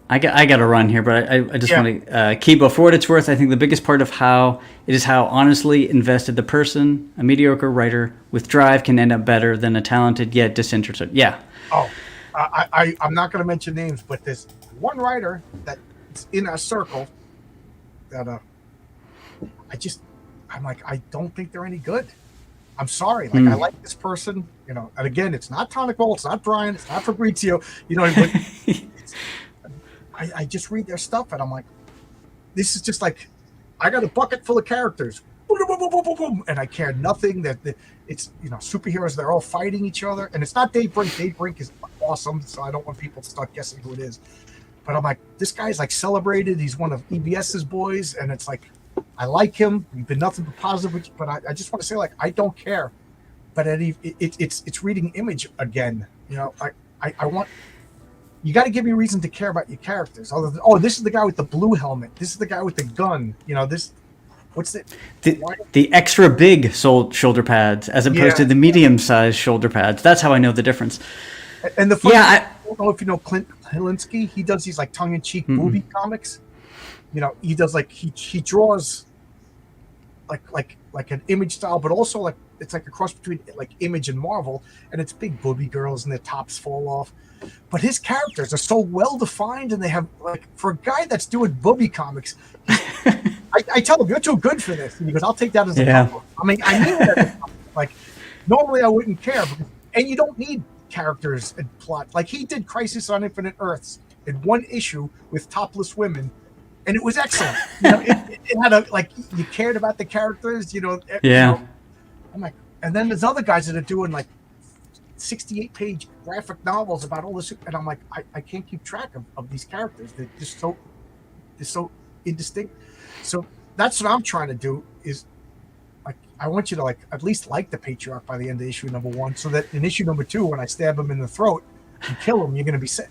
I got to run here, but I just want to, Kiba, for what it's worth, I think the biggest part of how honestly invested the person, a mediocre writer with drive, can end up better than a talented yet disinterested. Yeah. Oh, I'm not going to mention names, but there's one writer that's in our circle that I'm like, I don't think they're any good. I'm sorry. Like, I like this person, and again, it's not Tonic Ball, it's not Brian, it's not Fabrizio, I just read their stuff and I'm like, this is just like, I got a bucket full of characters, boom, boom, boom, boom, boom, boom, and I care nothing that it's superheroes. They're all fighting each other, and it's not Dave Brink. Dave Brink is awesome, so I don't want people to start guessing who it is. But I'm like, this guy's like celebrated. He's one of EBS's boys, and it's like, I like him. We've been nothing but positive, but I just want to say, like, I don't care. But it's reading Image again. I want. You got to give me a reason to care about your characters. Other than, this is the guy with the blue helmet. This is the guy with the gun. What's it? The extra big shoulder pads as opposed to the medium-sized shoulder pads. That's how I know the difference. And the funny I don't know if you know Clint Helinski. He does these like tongue-in-cheek movie comics. He does like he draws like an Image style, but also like it's like a cross between like Image and Marvel, and it's big booby girls and their tops fall off. But his characters are so well defined, and they have like, for a guy that's doing booby comics, I tell him, you're too good for this. And he goes, I'll take that as a compliment. I mean, I knew that. Like, normally I wouldn't care, and you don't need characters and plot. Like, he did Crisis on Infinite Earths in one issue with topless women, and it was excellent. It had you cared about the characters. I'm like, and then there's other guys that are doing like 68-page graphic novels about all this, and I'm like, I can't keep track of these characters. They're just so indistinct. So that's what I'm trying to do, is like, I want you to like at least like the Patriarch by the end of issue number 1, so that in issue number 2, when I stab him in the throat and kill him, you're going to be sick.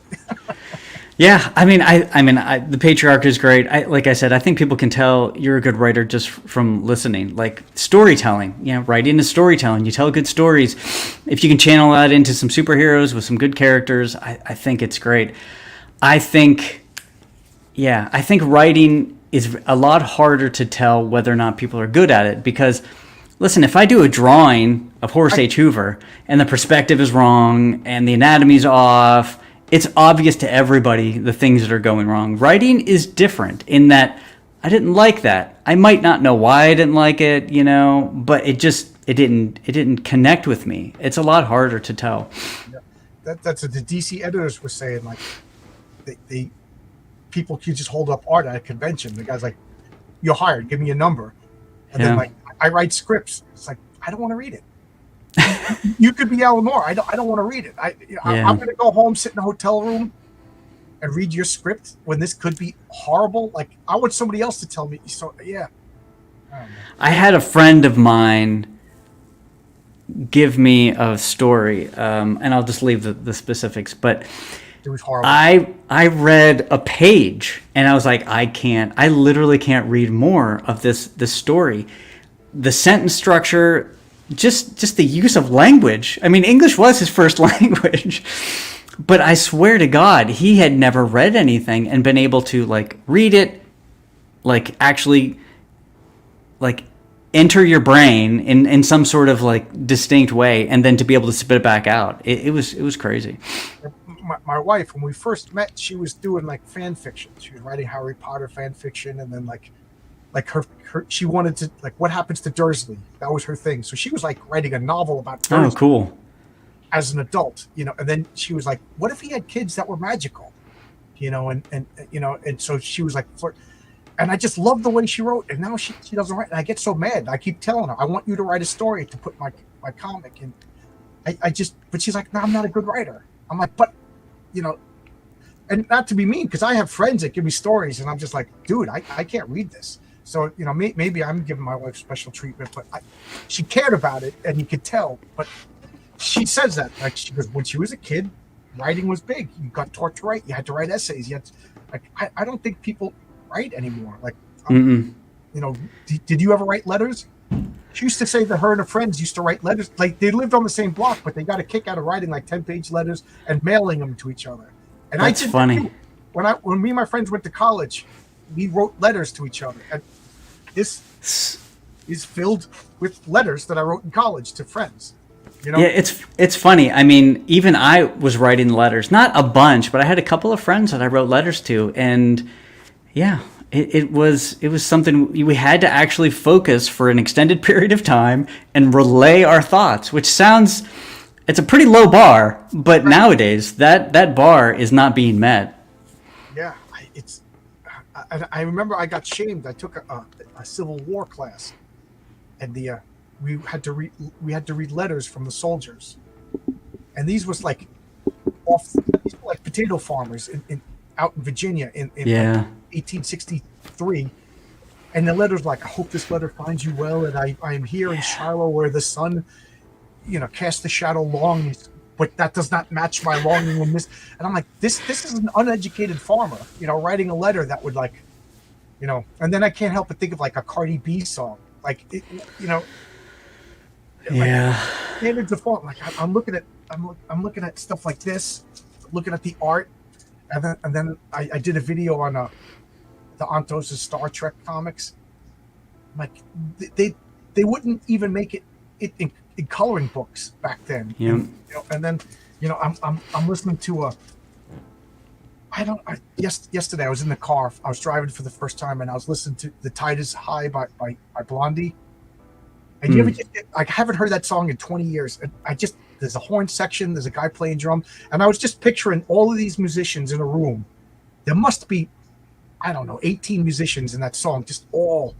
Yeah, I mean, the Patriarch is great. Like I said, I think people can tell you're a good writer just from listening. Like storytelling, writing is storytelling. You tell good stories. If you can channel that into some superheroes with some good characters, I think it's great. I think writing is a lot harder to tell whether or not people are good at it, because, listen, if I do a drawing of Horace H. Hoover and the perspective is wrong and the anatomy's off, it's obvious to everybody the things that are going wrong. Writing is different in that I didn't like that. I might not know why I didn't like it, but it didn't connect with me. It's a lot harder to tell. Yeah. That's what the DC editors were saying. Like, they people could just hold up art at a convention. The guy's like, "You're hired. Give me a number." And then like, I write scripts. It's like, I don't want to read it. You could be Alan Moore. I don't want to read it. I'm going to go home, sit in a hotel room, and read your script when this could be horrible. Like, I want somebody else to tell me. So I had a friend of mine give me a story, and I'll just leave the specifics. But it was horrible. I read a page, and I was like, I literally can't read more of this story. The sentence structure. Just the use of language. I mean, English was his first language, but I swear to God, he had never read anything and been able to like read it, like actually like enter your brain in some sort of like distinct way, and then to be able to spit it back out. It was crazy. My wife, when we first met, she was doing like fan fiction. She was writing Harry Potter fan fiction, and then like her she wanted to, like, what happens to Dursley? That was her thing. So she was like writing a novel about Dursley. Oh, cool. As an adult, and then she was like, what if he had kids that were magical? And so she was like, and I just love the way she wrote. And now she doesn't write. And I get so mad. I keep telling her, I want you to write a story to put my comic in. But she's like, no, I'm not a good writer. I'm like, but and not to be mean, because I have friends that give me stories, and I'm just like, dude, I can't read this. So maybe I'm giving my wife special treatment, but she cared about it, and you could tell. But she says that, like, she goes, when she was a kid, writing was big. You got taught to write. You had to write essays. You had to, like, I don't think people write anymore. Like, did you ever write letters? She used to say that her and her friends used to write letters. Like, they lived on the same block, but they got a kick out of writing like 10-page letters and mailing them to each other. And that's funny. When me and my friends went to college, we wrote letters to each other. And this is filled with letters that I wrote in college to friends. Yeah, it's funny. I mean, even I was writing letters, not a bunch, but I had a couple of friends that I wrote letters to, and yeah, it was something we had to actually focus for an extended period of time and relay our thoughts, which sounds, it's a pretty low bar, but right. Nowadays that bar is not being met. Yeah, I remember I got shamed. I took a Civil War class, and we had to read letters from the soldiers, and these was like potato farmers out in Virginia in like 1863, and the letters like, I hope this letter finds you well, and I am here in Shiloh where the sun, casts the shadow long, but that does not match my longing in this. And I'm like, this is an uneducated farmer, writing a letter that would, like, and then I can't help but think of like a Cardi B song, like yeah, standards of farm. Like, I'm looking at stuff like this, looking at the art, and then I did a video on the Antos' Star Trek comics. Like, they wouldn't even make it in coloring books back then. Yeah. And then I'm listening to yesterday I was in the car. I was driving for the first time, and I was listening to "The Tide Is High" by Blondie. And you ever I haven't heard that song in 20 years. And there's a horn section, there's a guy playing drum, and I was just picturing all of these musicians in a room. There must be, I don't know, 18 musicians in that song, just all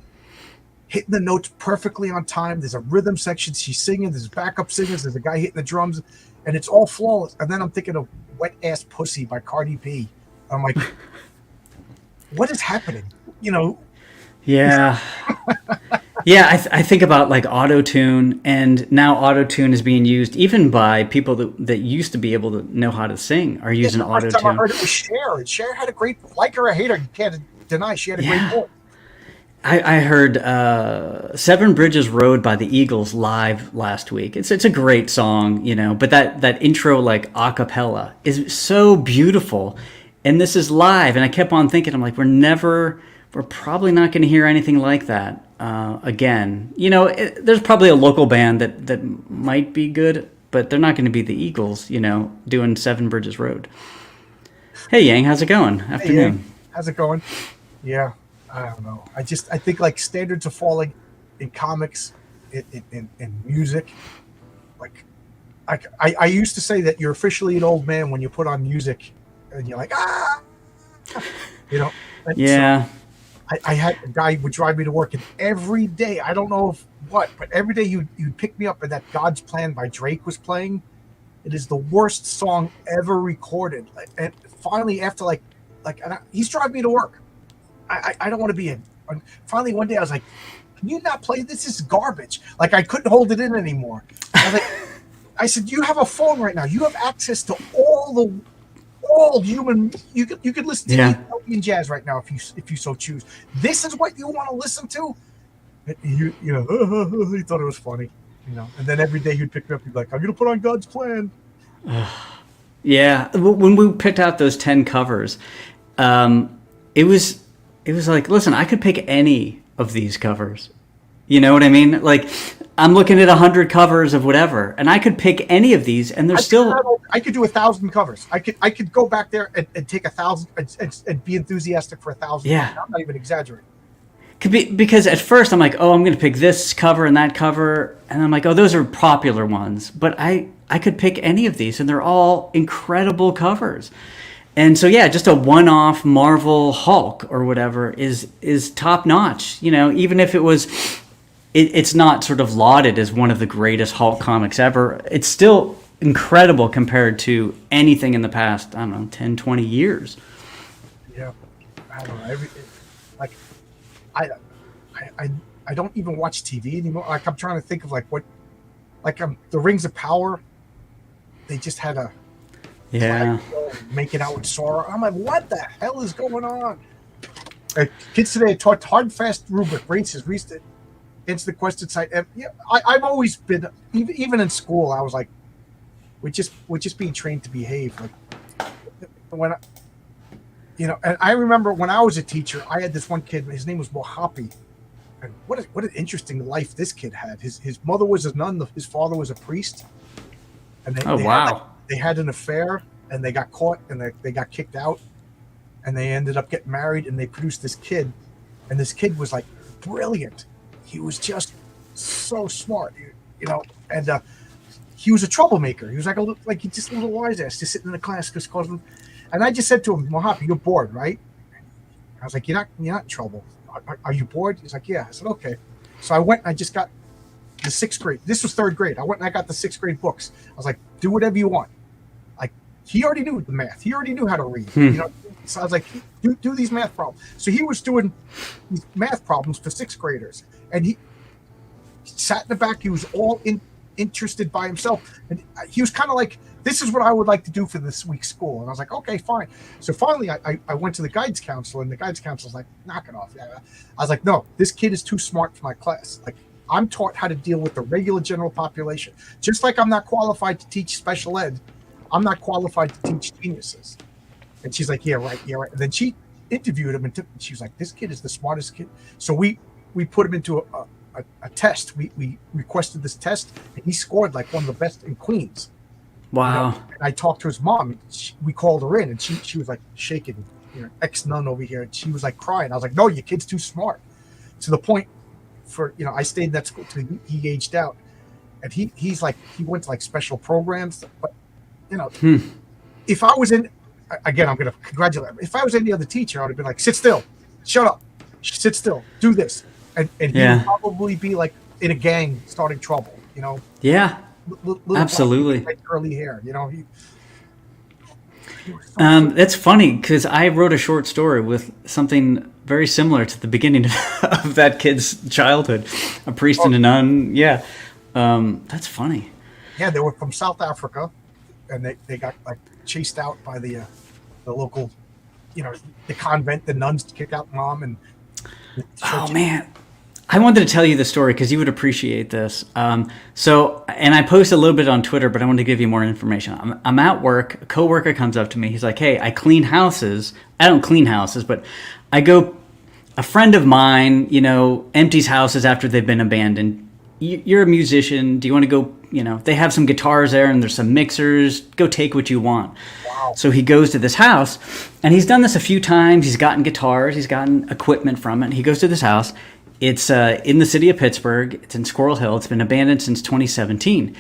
hitting the notes perfectly on time. There's a rhythm section, she's singing, there's backup singers, there's a guy hitting the drums, and it's all flawless. And then I'm thinking of "Wet Ass Pussy" by Cardi B. I'm like, what is happening? Yeah. Yeah, I think about like auto-tune, and now auto-tune is being used even by people that used to be able to know how to sing are using auto-tune. The first time I heard it was Cher, and Cher had a great, like her or hate her, you can't deny she had a great voice. I heard Seven Bridges Road by the Eagles live last week. It's a great song, but that intro, like a cappella, is so beautiful. And this is live, and I kept on thinking, I'm like, we're probably not going to hear anything like that again. There's probably a local band that might be good, but they're not going to be the Eagles, doing Seven Bridges Road. Hey, Yang, how's it going? Afternoon. Hey, Yang. How's it going? Yeah, I don't know. I think like standards are falling in comics, in music. Like, I used to say that you're officially an old man when you put on music, and you're like, Yeah. So I had a guy who would drive me to work, and every day, I don't know but every day you'd pick me up, and that "God's Plan" by Drake was playing. It is the worst song ever recorded. And finally, after he's driving me to work. I don't want to be in. Finally, one day I was like, "Can you not play this? This is garbage." Like, I couldn't hold it in anymore. I said, "You have a phone right now. You have access to all human. You could listen to Ethiopian jazz right now if you so choose. This is what you want to listen to." And he thought it was funny, And then every day he'd pick me up. He'd be like, "I'm gonna put on God's Plan." Yeah, when we picked out those 10 covers, it was like, listen, I could pick any of these covers. You know what I mean? Like, I'm looking at 100 covers of whatever, and I could pick any of these, and there's I could do 1,000 covers. I could go back there and take 1,000 and be enthusiastic for 1,000. Yeah, I'm not even exaggerating. Because at first I'm like, oh, I'm going to pick this cover and that cover, and I'm like, oh, those are popular ones. But I could pick any of these, and they're all incredible covers. And so, yeah, just a one-off Marvel Hulk or whatever is top notch. Even if it's not sort of lauded as one of the greatest Hulk comics ever, it's still incredible compared to anything in the past, I don't know, 10, 20 years. Yeah, I don't know. Like, I, I don't even watch TV anymore. Like, I'm trying to think of like what, like the Rings of Power. They just had a making out with Sora. I'm like, what the hell is going on? Kids today are taught hard, fast rubric races. We used to answer the question site. Yeah, I've always been, even in school, I was like, we're just being trained to behave. Like when and I remember when I was a teacher, I had this one kid. His name was Mohapi, and what an interesting life this kid had. His mother was a nun. His father was a priest, and they had an affair, and they got caught, and they got kicked out, and they ended up getting married, and they produced this kid, and this kid was like brilliant. He was just so smart, and he was a troublemaker. He was like just a little wise ass, just sitting in the class, just causing. And I just said to him, Mohapi, you're bored, right? I was like, you're not in trouble. Are you bored? He's like, yeah. I said, okay. So I went and I just got the 6th grade. This was 3rd grade. I went and I got the 6th grade books. I was like, do whatever you want. Like, he already knew the math. He already knew how to read. So I was like, do these math problems. So he was doing these math problems for 6th graders, and he sat in the back. He was all interested by himself, and he was kind of like, this is what I would like to do for this week's school. And I was like, okay, fine. So finally I went to the guidance counselor, and the guidance counselor was like, knock it off. I was like, no, this kid is too smart for my class. Like, I'm taught how to deal with the regular general population. Just like I'm not qualified to teach special ed, I'm not qualified to teach geniuses. And she's like, yeah, right. And then she interviewed him, and she was like, this kid is the smartest kid. So we put him into a test. We requested this test, and he scored like one of the best in Queens. Wow. And I talked to his mom. And we called her in, and she was like shaking, ex-nun over here. And she was like crying. I was like, no, your kid's too smart. To the point I stayed in that school till he aged out. And he's like, he went to like special programs. But, if I was in, again, I'm going to congratulate him. If I was any other teacher, I would have been like, sit still, shut up, sit still, do this. And he would probably be like in a gang starting trouble, Yeah. Absolutely. Like curly hair, That's funny because I wrote a short story with something very similar to the beginning of that kid's childhood, a priest and a nun. Yeah. That's funny. Yeah, they were from South Africa, and they got like chased out by the local, the convent. The nuns kicked out mom, and oh man, I wanted to tell you the story because you would appreciate this. And I posted a little bit on Twitter, but I wanted to give you more information. I'm at work. A coworker comes up to me. He's like, hey, I clean houses. I don't clean houses, but I go, a friend of mine, empties houses after they've been abandoned. You're a musician. Do you want to go, they have some guitars there and there's some mixers. Go take what you want. Wow. So he goes to this house, and he's done this a few times. He's gotten guitars. He's gotten equipment from it. He goes to this house. It's in the city of Pittsburgh. It's in Squirrel Hill. It's been abandoned since 2017.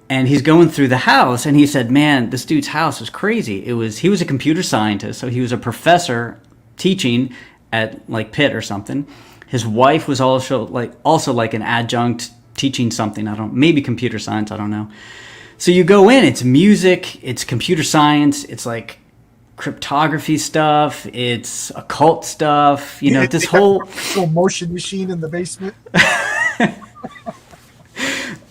And he's going through the house, and he said, man, this dude's house was crazy. He was a computer scientist, so he was a professor teaching at like Pitt or something. His wife was also like an adjunct teaching something. Maybe computer science. I don't know. So you go in, it's music, it's computer science, it's like cryptography stuff, it's occult stuff, this whole motion machine in the basement.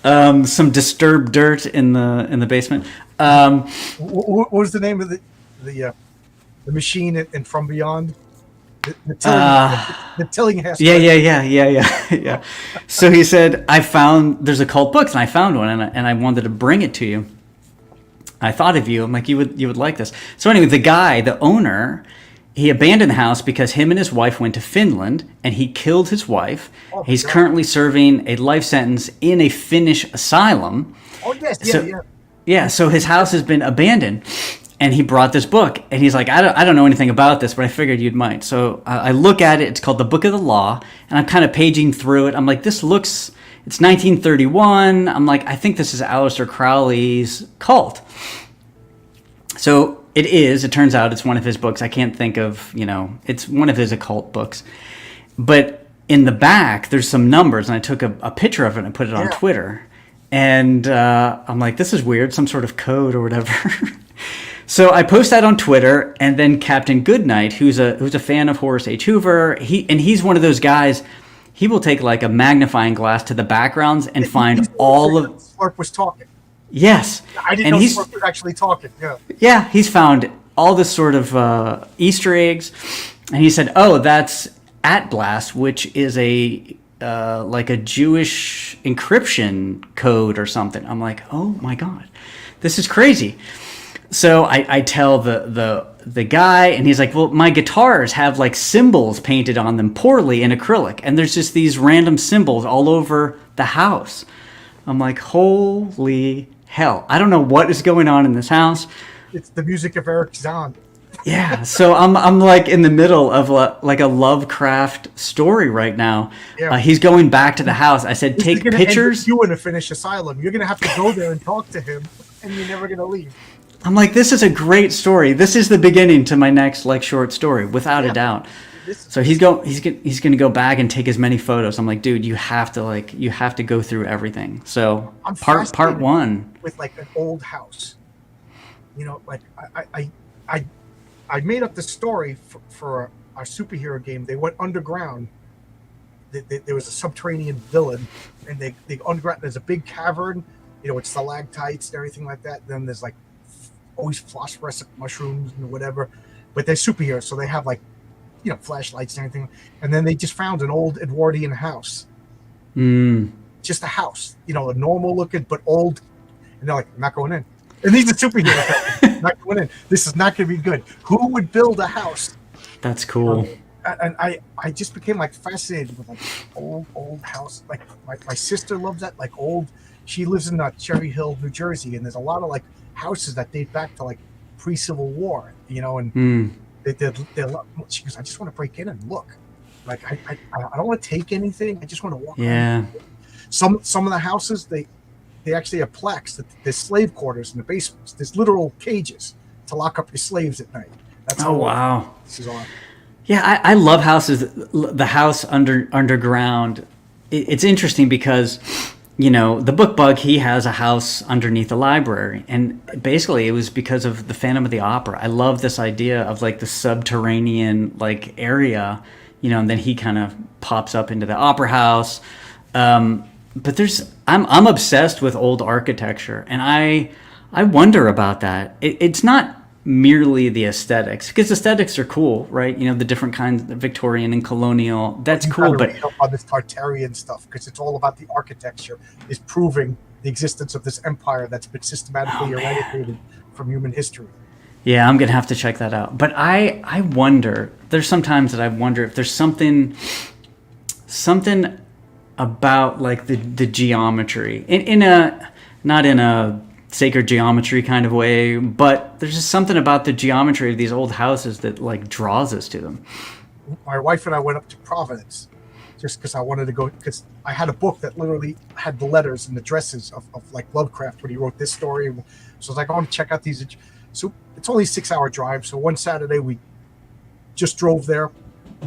Some disturbed dirt in the basement. What was the name of the machine in From Beyond? The Tillinghast. Yeah. So he said, there's occult books, and I found one, and I wanted to bring it to you. I thought of you. I'm like, you would like this. So anyway, the owner, he abandoned the house because him and his wife went to Finland, and he killed his wife. Oh, he's currently serving a life sentence in a Finnish asylum. Oh, yes. Yeah, so his house has been abandoned, and he brought this book, and he's like, I don't know anything about this, but I figured you might. So I look at it. It's called the Book of the Law, and I'm kind of paging through it. I'm like, it's 1931. I'm like, I think this is Aleister Crowley's cult. So it turns out it's one of his books. I can't think of, it's one of his occult books. But in the back, there's some numbers, and I took a picture of it and I put it on Twitter. And I'm like, this is weird, some sort of code or whatever. So I post that on Twitter, and then Captain Goodnight, who's a fan of Horace H. Hoover, he's one of those guys. He will take like a magnifying glass to the backgrounds and find all of. Slurp was talking. Yes, I didn't know Slurp was actually talking. Yeah. Yeah, he's found all this sort of Easter eggs, and he said, "Oh, that's Atblast, which is a like a Jewish encryption code or something." I'm like, "Oh my god, this is crazy." So I tell the guy, and he's like, well, my guitars have like symbols painted on them poorly in acrylic, and there's just these random symbols all over the house. I'm like, holy hell, I don't know what is going on in this house. It's the music of Eric Zahn. Yeah, so I'm like in the middle of like a Lovecraft story right now. Yeah. He's going back to the house. I said, take pictures. You in a Finnish asylum. You're gonna have to go there and talk to him, and you're never gonna leave. I'm like, this is a great story. This is the beginning to my next like short story, without a doubt. So he's going to go back and take as many photos. I'm like, dude, you have to go through everything. So part one with like an old house, like I made up the story for our superhero game. They went underground. There was a subterranean villain, and they underground. There's a big cavern, it's stalactites and everything like that. Then there's like always phosphorescent mushrooms and whatever, but they're superheroes, so they have like flashlights and everything. And then they just found an old Edwardian house, just a house, a normal looking but old, and they're like, I'm not going in. And these are superheroes. Not going in. This is not going to be good. Who would build a house? That's cool. And I just became like fascinated with like old house. Like my sister loves that, like old. She lives in Cherry Hill, New Jersey, and there's a lot of like houses that date back to like pre-Civil War, and she goes, I just want to break in and look. Like I don't want to take anything. I just want to walk. Yeah. Around. Some of the houses they actually have plaques that there's slave quarters in the basements. There's literal cages to lock up your slaves at night. That's wow. This is on. Yeah, I love houses. The house underground. It's interesting because, the book Bug, he has a house underneath the library, and basically it was because of the Phantom of the Opera. I love this idea of like the subterranean like area, and then he kind of pops up into the opera house. But I'm obsessed with old architecture, and I wonder about that. It's not merely the aesthetics, because aesthetics are cool, right? The different kinds, the Victorian and colonial, that's cool. But on this Tartarian stuff, because it's all about the architecture, is proving the existence of this empire that's been systematically eradicated from human history. Yeah, I'm gonna have to check that out. But I wonder. There's sometimes that I wonder if there's something about like the geometry in a, not in a sacred geometry kind of way, but there's just something about the geometry of these old houses that like draws us to them. My wife and I went up to Providence just because I wanted to go, because I had a book that literally had the letters and addresses of like Lovecraft when he wrote this story. So I was like, I want to check out these. So it's only a 6-hour drive. So one Saturday we just drove there,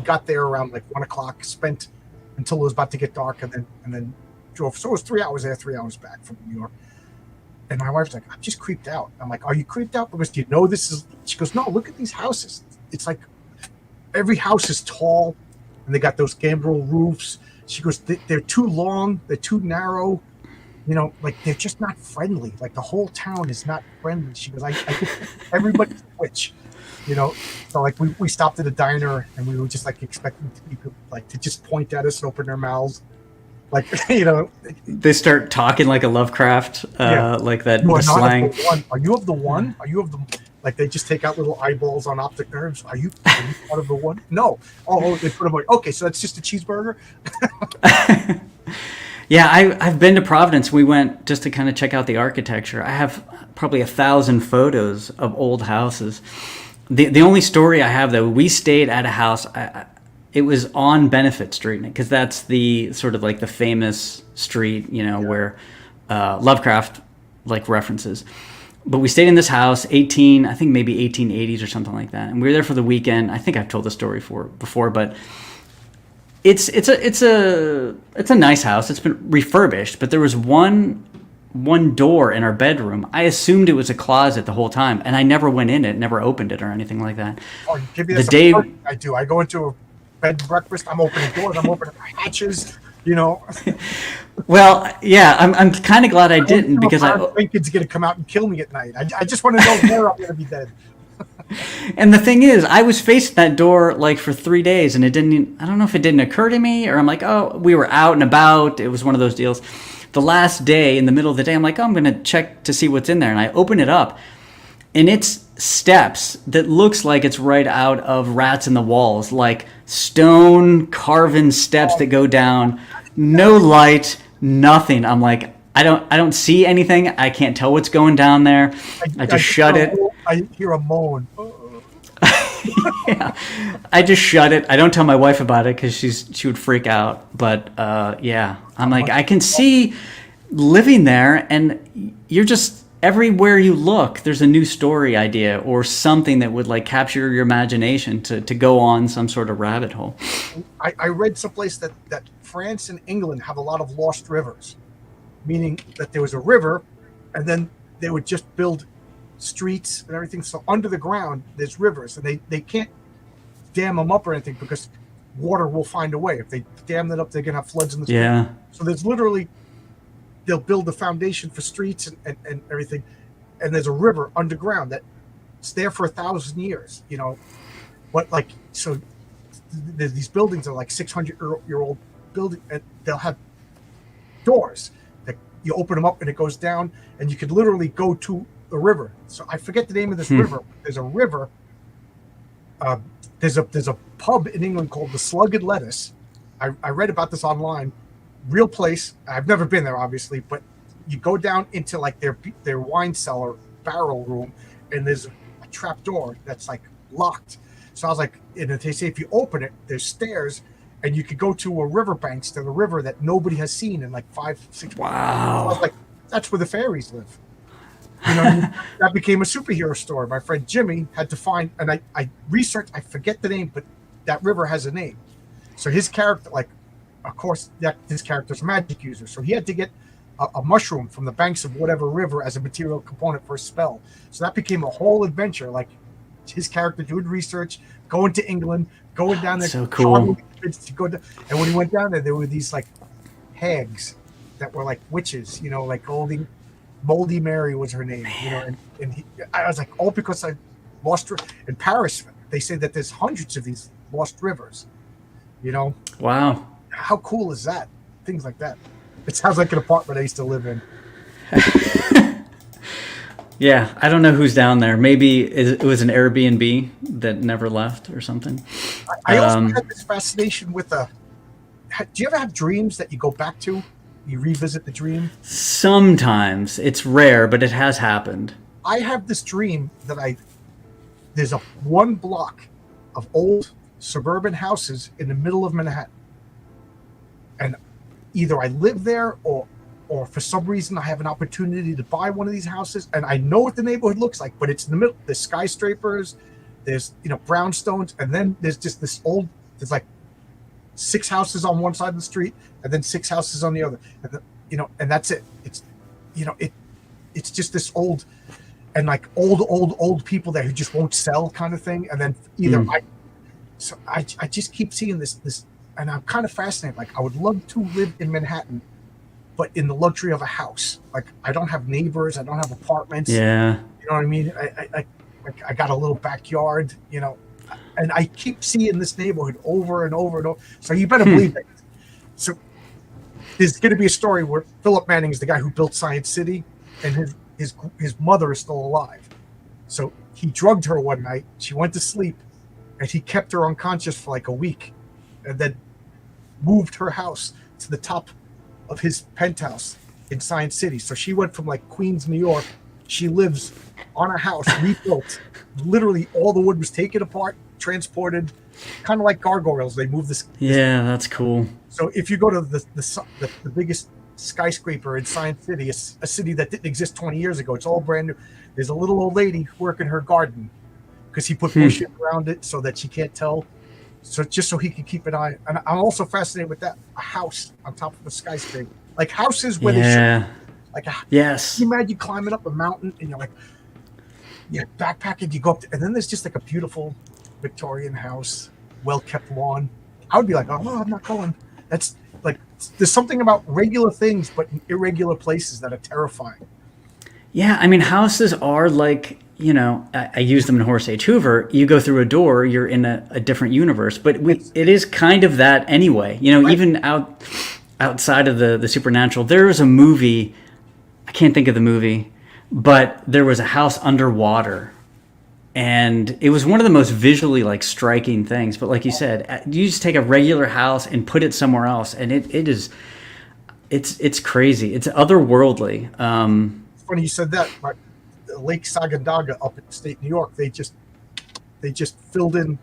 got there around like 1 o'clock, spent until it was about to get dark, and then drove. So it was 3 hours there, 3 hours back from New York. And my wife's like, I'm just creeped out. I'm like, are you creeped out? Because do you know this is... She goes, no, look at these houses. It's like every house is tall, and they got those gambrel roofs. She goes, they're too long, they're too narrow. Like they're just not friendly. Like the whole town is not friendly. She goes, I everybody's a witch. So like we stopped at a diner, and we were just like expecting people like to just point at us and open their mouths. Like, they start talking like a Lovecraft, like that the slang. Are you of the one? Are you of the, like they just take out little eyeballs on optic nerves? Are you part of the one? No. Oh, they put them like, okay, so that's just a cheeseburger. Yeah, I've been to Providence. We went just to kind of check out the architecture. I have probably 1,000 photos of old houses. The only story I have, though, we stayed at a house. It was on Benefit Street, because that's the sort of like the famous street, where Lovecraft like references. But we stayed in this house, I think maybe 1880s or something like that, and we were there for the weekend. I think I've told the story before, but it's a nice house. It's been refurbished, but there was one one door in our bedroom. I assumed it was a closet the whole time, and I never went in it, never opened it or anything like that. Oh, give me The this. day, I do. I go into a bed and breakfast. I'm opening doors. I'm opening hatches. You know, well, yeah, I'm kind of glad I didn't because I think kids going to come out and kill me at night. I just want to know where I'm going to be dead. And the thing is, I was facing that door like for 3 days, and it didn't. I don't know if it didn't occur to me, or I'm like, oh, we were out and about. It was one of those deals. The last day, in the middle of the day, I'm like, oh, I'm going to check to see what's in there, and I open it up, and it's steps that looks like it's right out of Rats in the Walls, like stone carven steps that go down, no light, nothing. I'm like, I don't see anything. I can't tell what's going down there. I just shut it. I hear a moan. Yeah, I just shut it. I don't tell my wife about it because she would freak out. But yeah, I'm like, I can see living there, and you're just everywhere you look. There's a new story idea or something that would like capture your imagination to go on some sort of rabbit hole. I read someplace that France and England have a lot of lost rivers, meaning that there was a river, and then they would just build streets and everything. So under the ground, there's rivers, and they can't dam them up or anything because water will find a way. If they dam that up, they're gonna have floods in the street. Yeah. So there's literally, they'll build the foundation for streets and everything, and there's a river underground that's there for 1,000 years. You know, but like so, these buildings are like 600-year-old building, and they'll have doors that you open them up and it goes down, and you could literally go to the river. So I forget the name of this river. There's a river. There's a pub in England called the Slug and Lettuce. I read about this online. Real place. I've never been there, obviously, but you go down into like their wine cellar barrel room, and there's a trap door that's like locked. So I was like, and they say if you open it, there's stairs, and you could go to a riverbanks to the river that nobody has seen in like 5-6 Wow. I was like, that's where the fairies live. You know, that became a superhero story. My friend Jimmy had to find, and I researched, I forget the name, but that river has a name. So his character, like, of course, his character's a magic user. So he had to get a mushroom from the banks of whatever river as a material component for a spell. So that became a whole adventure. Like his character doing research, going to England, going down there. So cool. To go down. And when he went down there were these like hags that were like witches, you know, like Moldy Mary was her name, you know, and I was like, all because I lost in Paris. They say that there's hundreds of these lost rivers, you know. Wow. How cool is that? Things like that. It sounds like an apartment I used to live in. Yeah, I don't know who's down there. Maybe it was an Airbnb that never left or something. I also had this fascination with do you ever have dreams that you go back to? You revisit the dream? Sometimes. It's rare, but it has happened. I have this dream that there's one block of old suburban houses in the middle of Manhattan. And either I live there or for some reason I have an opportunity to buy one of these houses, and I know what the neighborhood looks like, but it's in the middle. There's skyscrapers, there's, you know, brownstones, and then there's just there's like 6 houses on one side of the street and then 6 houses on the other, and you know, and that's it. It's, you know, it's just this old and like old people there who just won't sell kind of thing. And then either I just keep seeing this, and I'm kind of fascinated. Like I would love to live in Manhattan, but in the luxury of a house. Like I don't have neighbors, I don't have apartments. Yeah, you know what I mean. I got a little backyard, you know, and I keep seeing this neighborhood over and over and over. So you better believe it. So there's going to be a story where Philip Manning is the guy who built Science City, and his mother is still alive. So he drugged her one night. She went to sleep, and he kept her unconscious for like a week, and then moved her house to the top of his penthouse in Science City. So she went from like Queens, New York. She lives on a house rebuilt. Literally, all the wood was taken apart, transported, kind of like gargoyles. They moved this. Yeah, that's cool. So if you go to the biggest skyscraper in Science City, a city that didn't exist 20 years ago, it's all brand new. There's a little old lady working her garden because he put bushes around it so that she can't tell. So just so he can keep an eye. And I'm also fascinated with that. A house on top of a skyscraper, like houses where they should. Like, Yes. can you imagine climbing up a mountain and you're like, yeah, backpacking, you go up, and then there's just like a beautiful Victorian house, well kept lawn. I would be like, oh, I'm not going. That's like, there's something about regular things, but in irregular places that are terrifying. Yeah, I mean, houses are like, I use them in Horace H. Hoover. You go through a door, you're in a different universe. But it is kind of that anyway. Right. Even outside of the supernatural, there was a movie, I can't think of the movie, but there was a house underwater. And it was one of the most visually like striking things. But like you said, you just take a regular house and put it somewhere else, and it's crazy. It's otherworldly. It's funny you said that. Lake Sagandaga up in state New York, they just filled in.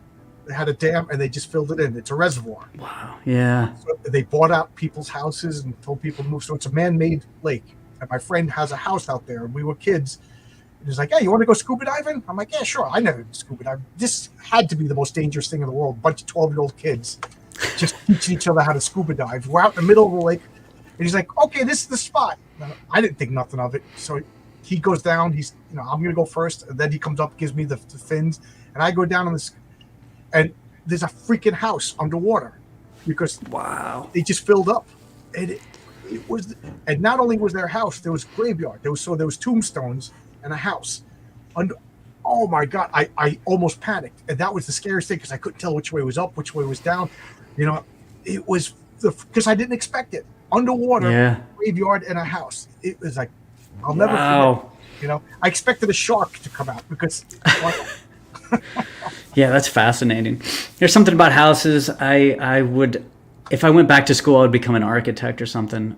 They had a dam and they just filled it in. It's a reservoir. Wow. Yeah. So they bought out people's houses and told people to move. So it's a man-made lake. And my friend has a house out there, and we were kids. He was like, "Hey, you want to go scuba diving?" I'm like, "Yeah, sure." I never did scuba diving. This had to be the most dangerous thing in the world. A bunch of 12-year-old kids just teaching each other how to scuba dive. We're out in the middle of the lake, and he's like, "Okay, this is the spot." I didn't think nothing of it. So he goes down. He's, I'm going to go first. And then he comes up, gives me the fins, and I go down on this. And there's a freaking house underwater because wow, they just filled up. And it was, and not only was there a house, there was a graveyard. There was tombstones and a house. Oh my God, I almost panicked. And that was the scariest thing because I couldn't tell which way was up, which way was down. It was because I didn't expect it. Underwater, graveyard, and a house. It was like, I'll never forget. I expected a shark to come out because. Yeah, that's fascinating. There's something about houses. I would, if I went back to school, I would become an architect or something.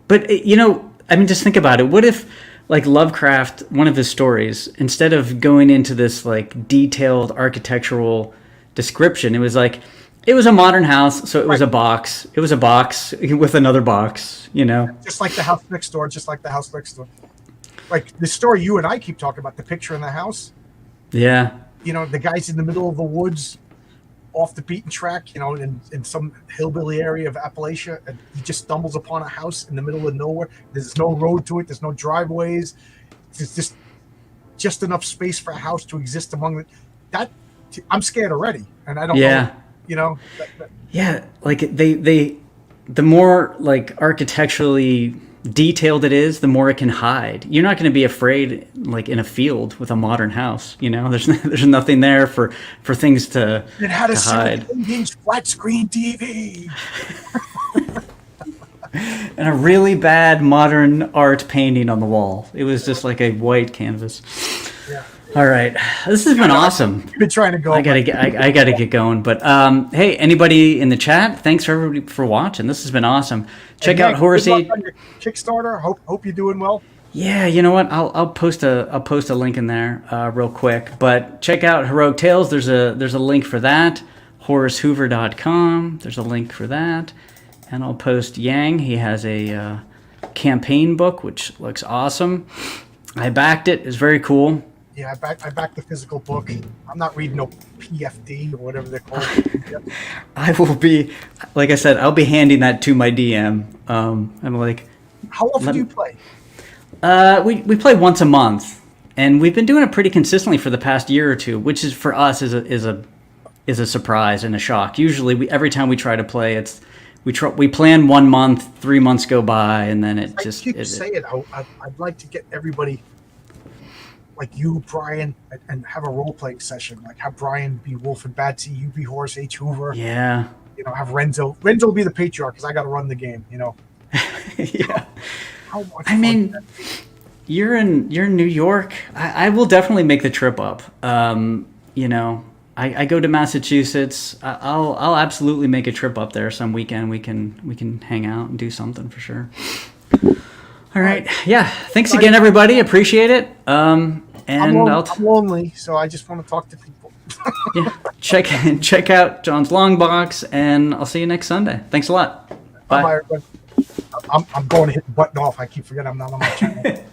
But just think about it. What if, like Lovecraft, one of his stories, instead of going into this like detailed architectural description, it was a modern house, so it was a box. It was a box with another box. Just like the house next door. Like the story you and I keep talking about, the picture in the house. Yeah. The guy's in the middle of the woods, off the beaten track, in some hillbilly area of Appalachia, and he just stumbles upon a house in the middle of nowhere. There's no road to it. There's no driveways. There's just enough space for a house to exist among it. That I'm scared already, and I don't know. Yeah, like the more like architecturally detailed it is, the more it can hide. You're not going to be afraid like in a field with a modern house. There's nothing there for things to it had a hide. 17-inch flat screen TV and a really bad modern art painting on the wall. It was just like a white canvas. Yeah. All right, this has been awesome. I've been trying to go. I gotta get going. But hey, anybody in the chat? Thanks for everybody for watching. This has been awesome. Check out Horace H. Kickstarter. Hope you're doing well. Yeah, you know what? I'll post a link in there real quick. But check out Heroic Tales. There's a link for that. HoraceHoover.com. There's a link for that. And I'll post Yang. He has a campaign book which looks awesome. I backed it. It's very cool. Yeah, I backed the physical book. I'm not reading no PFD or whatever they're called. I will be, like I said, I'll be handing that to my DM. I'm like, how often do you play? We play once a month, and we've been doing it pretty consistently for the past year or two, which is for us is a surprise and a shock. Usually, every time we try to play, we plan 1 month, 3 months go by, and then it just. I keep saying I'd like to get everybody. Like you, Brian, and have a role-playing session. Like have Brian be Wolf and Batsy, you be Horace H. Hoover. Yeah. Have Renzo. Renzo will be the patriarch because I got to run the game. Yeah. How much? I mean, you're in New York. I will definitely make the trip up. I go to Massachusetts. I'll absolutely make a trip up there some weekend. We can hang out and do something for sure. All right. Yeah. Thanks again, everybody. Appreciate it. And I'm lonely, so I just want to talk to people. Yeah. Check out John's Long Box, and I'll see you next Sunday. Thanks a lot. Bye. Bye, everybody. I'm going to hit the button off. I keep forgetting I'm not on my channel.